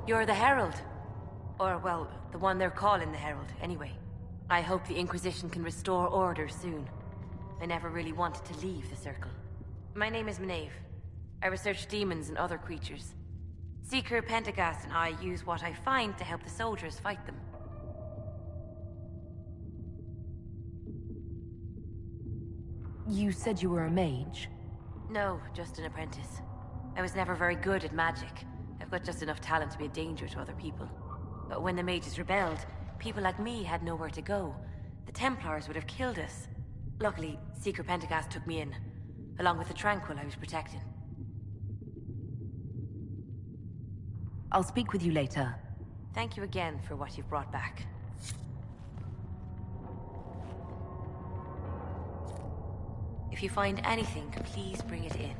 You're the Herald. Or, well, the one they're calling the Herald, anyway. I hope the Inquisition can restore order soon. I never really wanted to leave the Circle. My name is Maeve. I research demons and other creatures. Seeker, Pentagast, and I use what I find to help the soldiers fight them. You said you were a mage? No, just an apprentice. I was never very good at magic. I've got just enough talent to be a danger to other people. But when the mages rebelled, people like me had nowhere to go. The Templars would have killed us. Luckily, Seeker Pentagast took me in, along with the Tranquil I was protecting. I'll speak with you later. Thank you again for what you've brought back. If you find anything, please bring it in.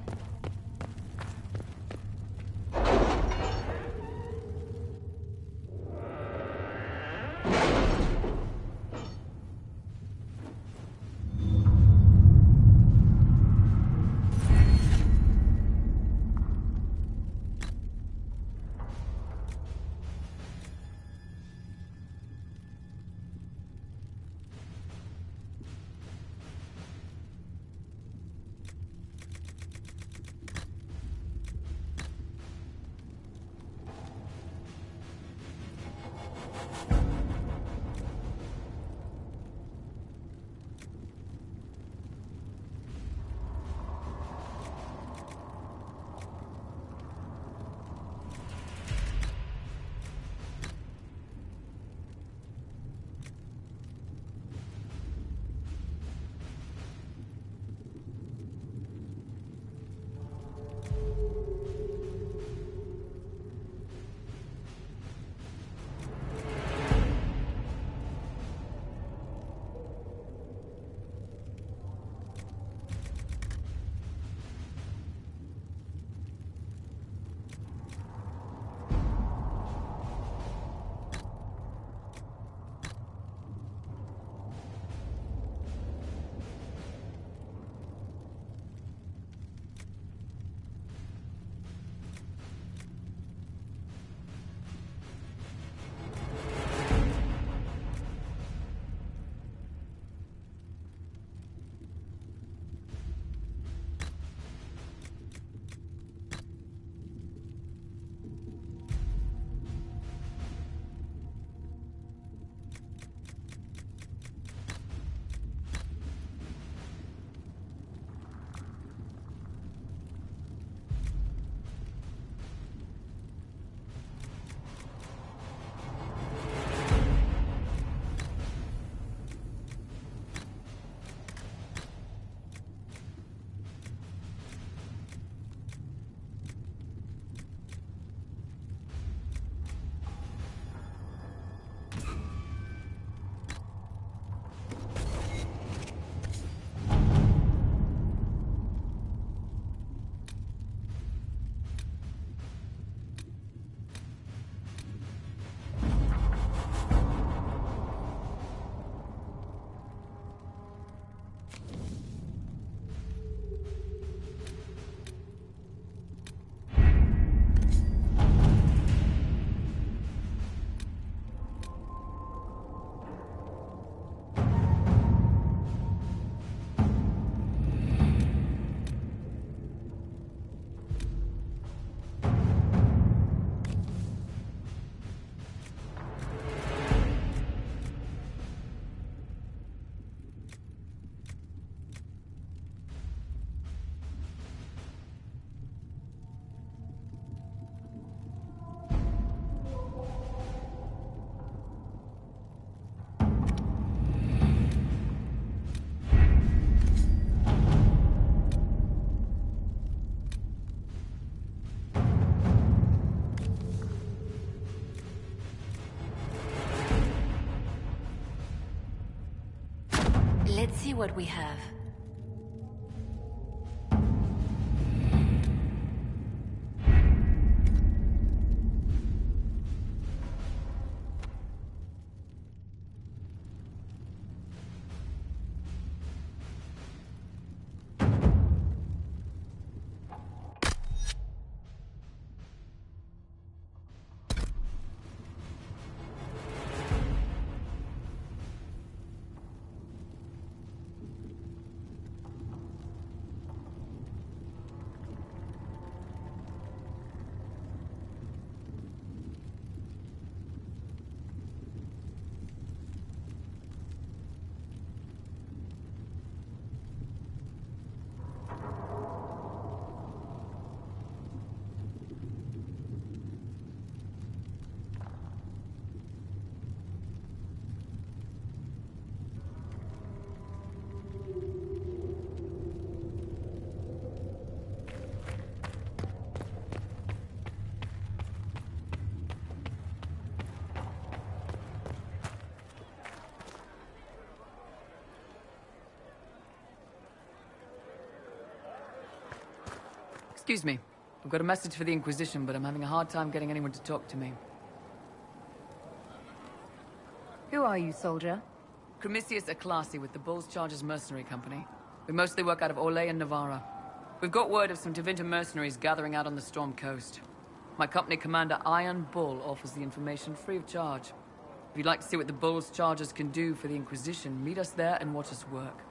Let's see what we have. Excuse me. I've got a message for the Inquisition, but I'm having a hard time getting anyone to talk to me. Who are you, soldier? Cremisius Aclasi with the Bulls Chargers Mercenary Company. We mostly work out of Orlais and Navarra. We've got word of some Tevinter mercenaries gathering out on the Storm Coast. My company commander, Iron Bull, offers the information free of charge. If you'd like to see what the Bulls Chargers can do for the Inquisition, meet us there and watch us work.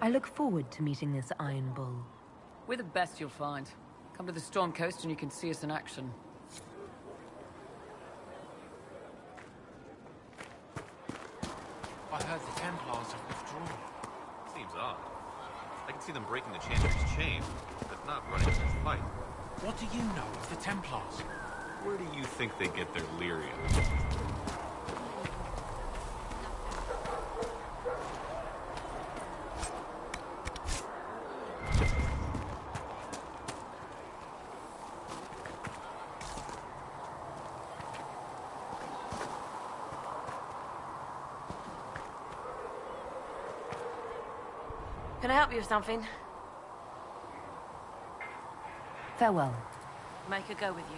I look forward to meeting this Iron Bull. We're the best you'll find. Come to the Storm Coast and you can see us in action. I heard the Templars have withdrawn. Seems odd. I can see them breaking the Chancellor's chain, but not running a fight. What do you know of the Templars? Where do you think they get their lyrium? Can I help you with something? Farewell. Make her go with you.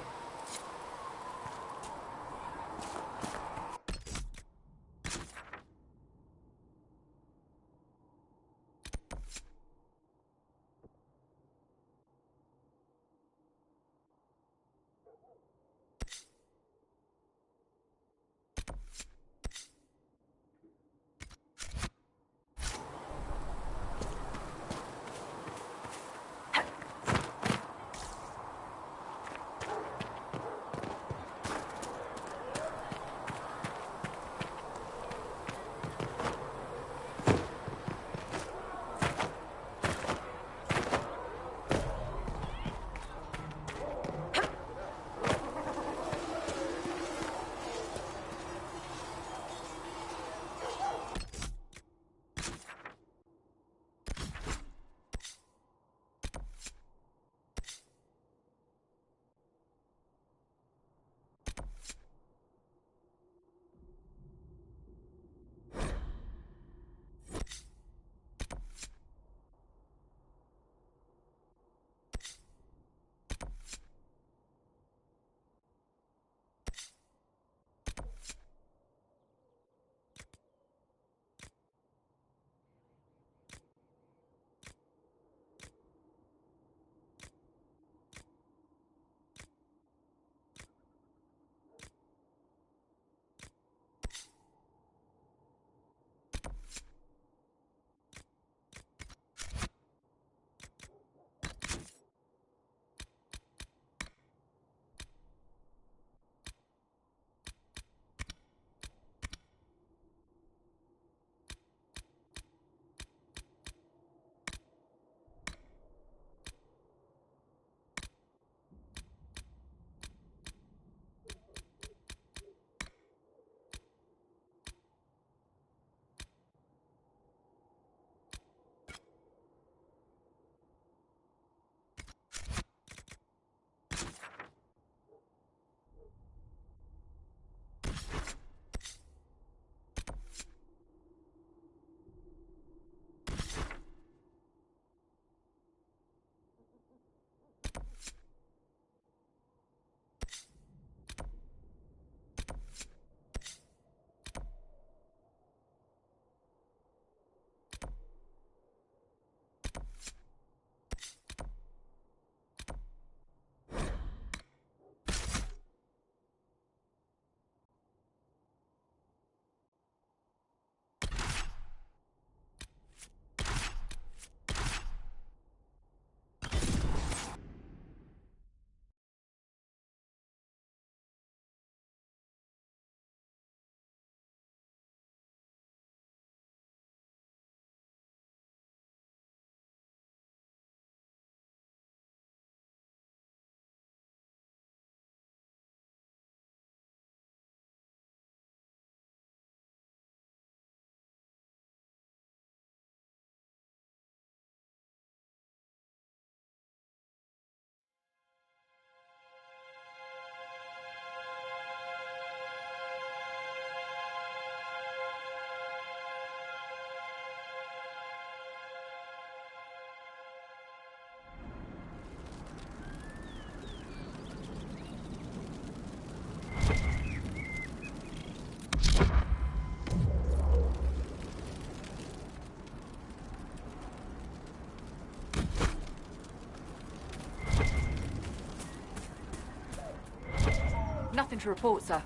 Nothing to report, sir.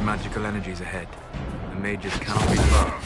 magical energies ahead. The mages cannot be far.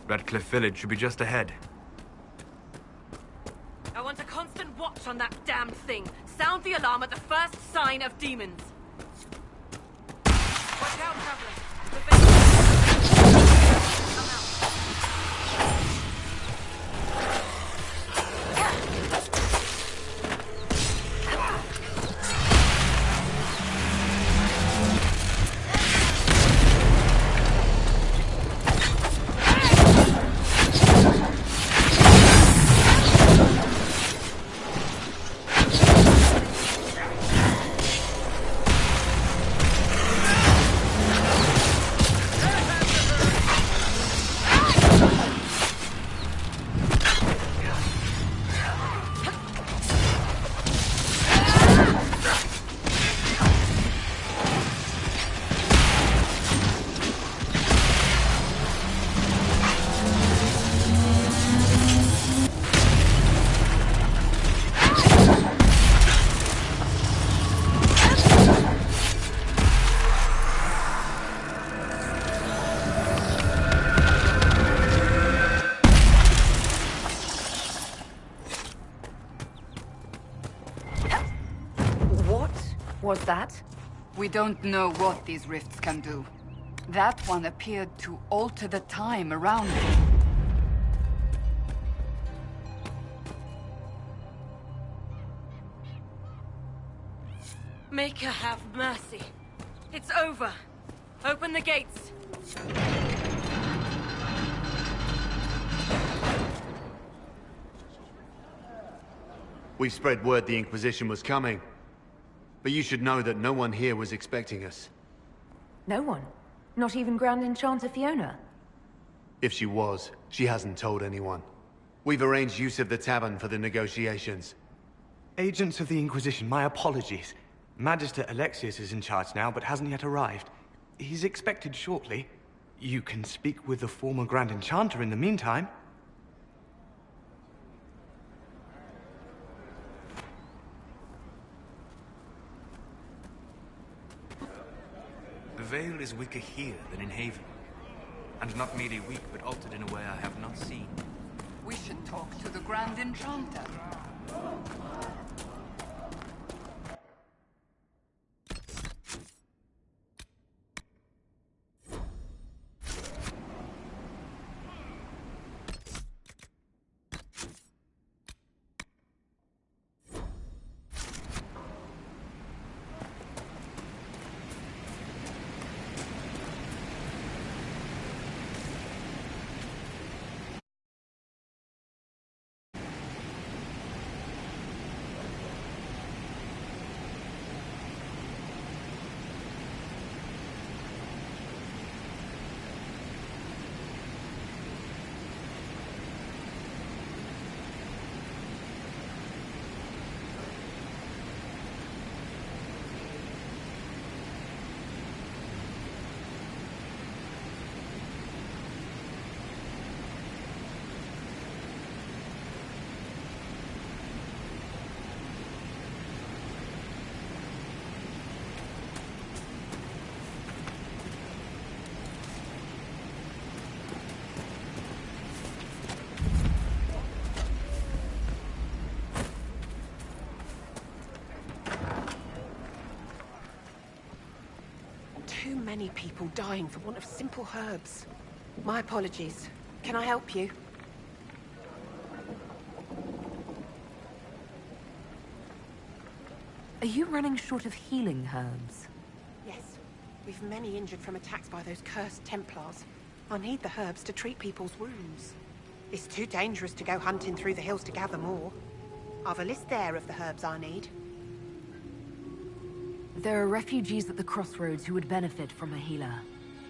Redcliffe Village should be just ahead. I want a constant watch on that damned thing. Sound the alarm at the first sign of demons. Watch out, travelers. Was that? We don't know what these rifts can do. That one appeared to alter the time around it. Make her have mercy. It's over. Open the gates. We spread word the Inquisition was coming. But you should know that no one here was expecting us. No one? Not even Grand Enchanter Fiona? If she was, she hasn't told anyone. We've arranged use of the tavern for the negotiations. Agents of the Inquisition, my apologies. Magister Alexius is in charge now, but hasn't yet arrived. He's expected shortly. You can speak with the former Grand Enchanter in the meantime. The veil is weaker here than in Haven. And not merely weak, but altered in a way I have not seen. We should talk to the Grand Enchanter. many people dying for want of simple herbs. My apologies. Can I help you? Are you running short of healing herbs? Yes. We've many injured from attacks by those cursed Templars. I need the herbs to treat people's wounds. It's too dangerous to go hunting through the hills to gather more. I've a list there of the herbs I need. There are refugees at the crossroads who would benefit from a healer.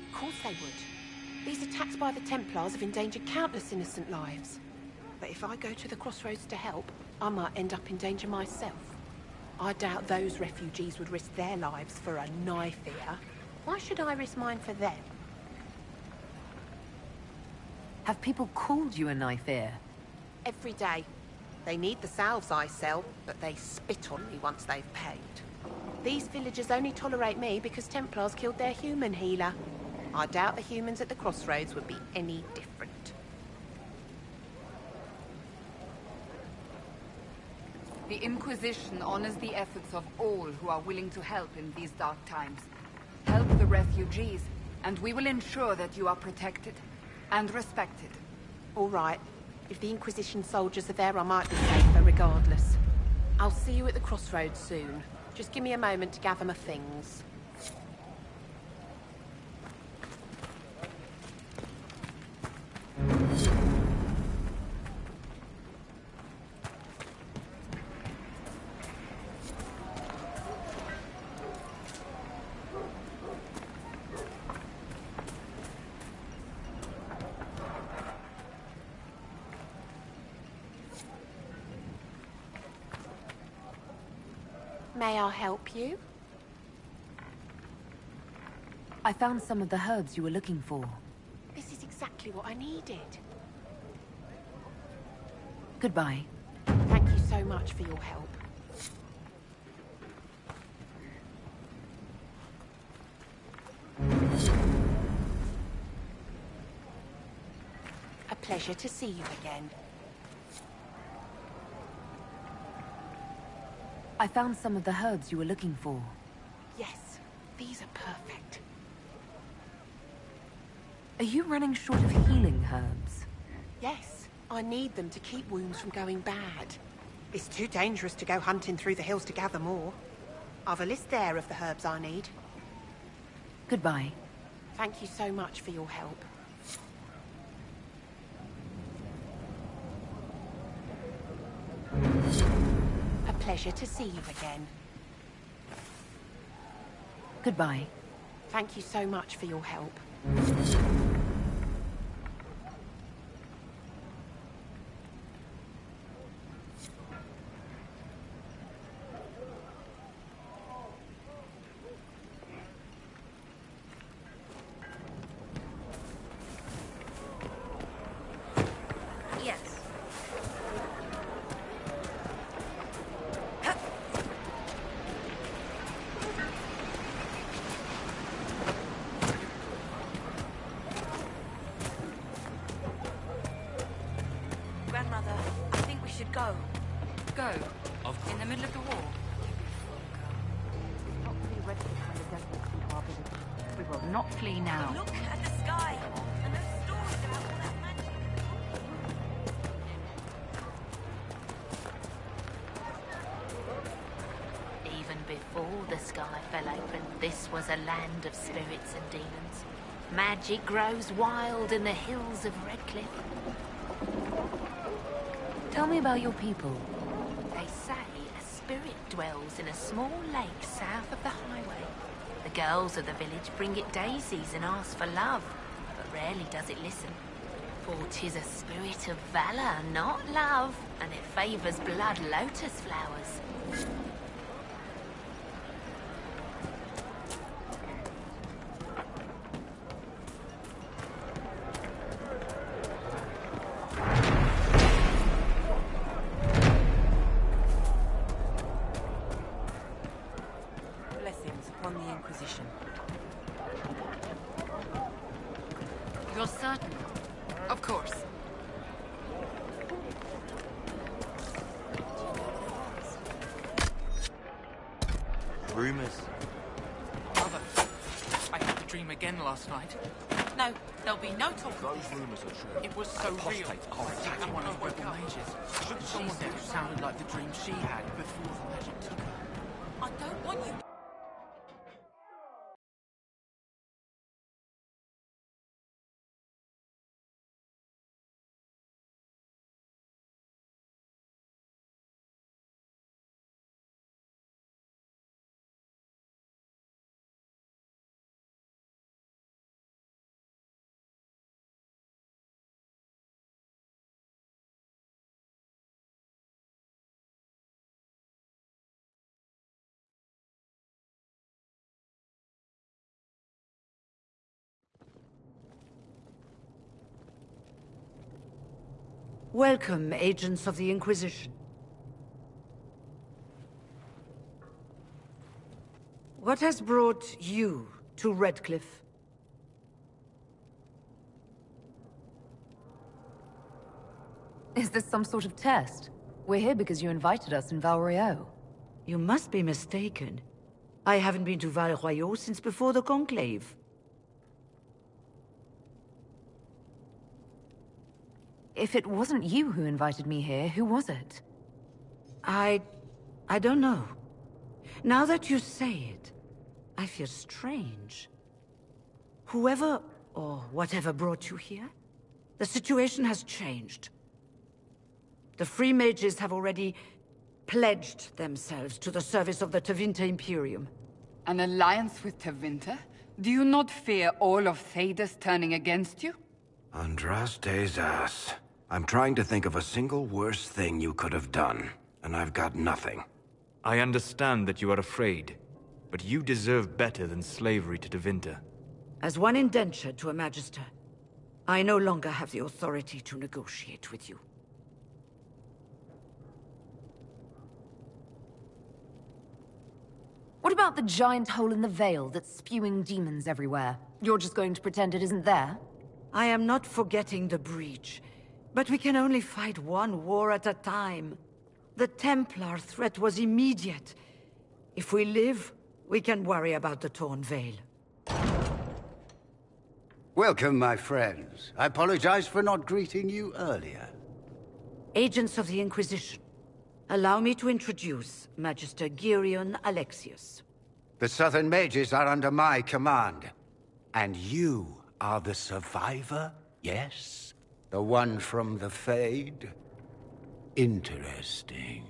Of course they would. These attacks by the Templars have endangered countless innocent lives. But if I go to the crossroads to help, I might end up in danger myself. I doubt those refugees would risk their lives for a knife here. Why should I risk mine for them? Have people called you a knife ear? Every day. They need the salves I sell, but they spit on me once they've paid. These villagers only tolerate me because Templars killed their human healer. I doubt the humans at the crossroads would be any different. The Inquisition honors the efforts of all who are willing to help in these dark times. Help the refugees, and we will ensure that you are protected and respected. All right. If the Inquisition soldiers are there, I might be safer regardless. I'll see you at the crossroads soon. Just give me a moment to gather my things. May I help you? I found some of the herbs you were looking for. This is exactly what I needed. Goodbye. Thank you so much for your help. A pleasure to see you again. I found some of the herbs you were looking for. Yes, these are perfect. Are you running short of healing herbs? Yes, I need them to keep wounds from going bad. It's too dangerous to go hunting through the hills to gather more. I've a list there of the herbs I need. Goodbye. Thank you so much for your help. A pleasure to see you again. Goodbye. Thank you so much for your help. Yes. Grandmother, I think we should go. Go? In the middle of the war? We will not flee now. Look at the sky and those stories about all that magic. Even before the sky fell open, this was a land of spirits and demons. Magic grows wild in the hills of Redcliffe. Tell me about your people. They say a spirit dwells in a small lake south of the highway. The girls of the village bring it daisies and ask for love, but rarely does it listen. For 'tis a spirit of valor, not love, and it favors blood lotus flowers. Blessings upon the Inquisition. You're certain? Of course. Rumors. Mother, I have to treat dream again last night. No, there'll be no talk. Those rumours are true. It was so real. I think that one of the rebel mages. She said it sounded like the dream she had before the magic took her. I don't want you... Welcome, agents of the Inquisition. What has brought you to Redcliffe? Is this some sort of test? We're here because you invited us in Val Royeaux. You must be mistaken. I haven't been to Val Royeaux since before the Conclave. If it wasn't you who invited me here, who was it? I don't know. Now that you say it, I feel strange. Whoever or whatever brought you here, the situation has changed. The Free Mages have already pledged themselves to the service of the Tevinter Imperium. An alliance with Tevinter? Do you not fear all of Thedas turning against you? Andraste's ass. I'm trying to think of a single worse thing you could have done, and I've got nothing. I understand that you are afraid, but you deserve better than slavery to Tevinter. As one indentured to a Magister, I no longer have the authority to negotiate with you. What about the giant hole in the veil that's spewing demons everywhere? You're just going to pretend it isn't there? I am not forgetting the breach, but we can only fight one war at a time. The Templar threat was immediate. If we live, we can worry about the torn veil. Welcome, my friends. I apologize for not greeting you earlier. Agents of the Inquisition, allow me to introduce Magister Girion Alexius. The Southern Mages are under my command. And you are the survivor, yes? The one from the Fade? Interesting.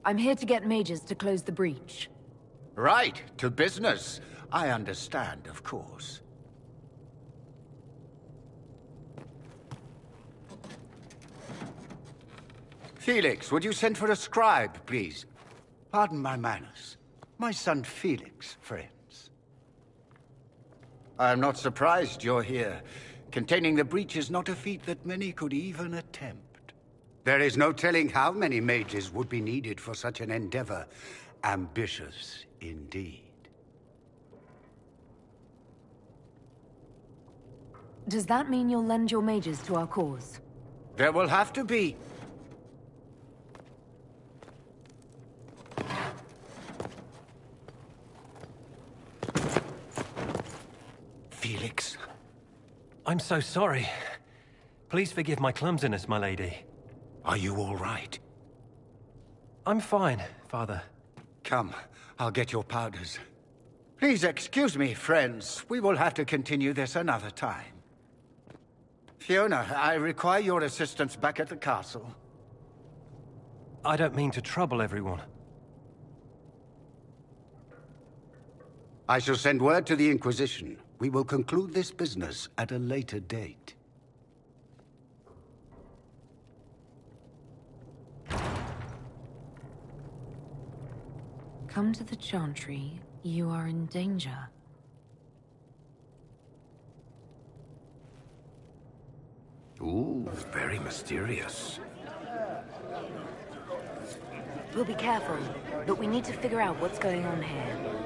I'm here to get mages to close the breach. Right, to business. I understand, of course. Felix, would you send for a scribe, please? Pardon my manners. My son Felix, friends. I am not surprised you're here. Containing the breach is not a feat that many could even attempt. There is no telling how many mages would be needed for such an endeavor, Ambitious indeed. Does that mean you'll lend your mages to our cause? There will have to be. Felix. I'm so sorry. Please forgive my clumsiness, my lady. Are you all right? I'm fine, Father. Come, I'll get your powders. Please excuse me, friends. We will have to continue this another time. Fiona, I require your assistance back at the castle. I don't mean to trouble everyone. I shall send word to the Inquisition. We will conclude this business at a later date. Come to the Chantry. You are in danger. Ooh, very mysterious. We'll be careful, but we need to figure out what's going on here.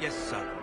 Yes, sir.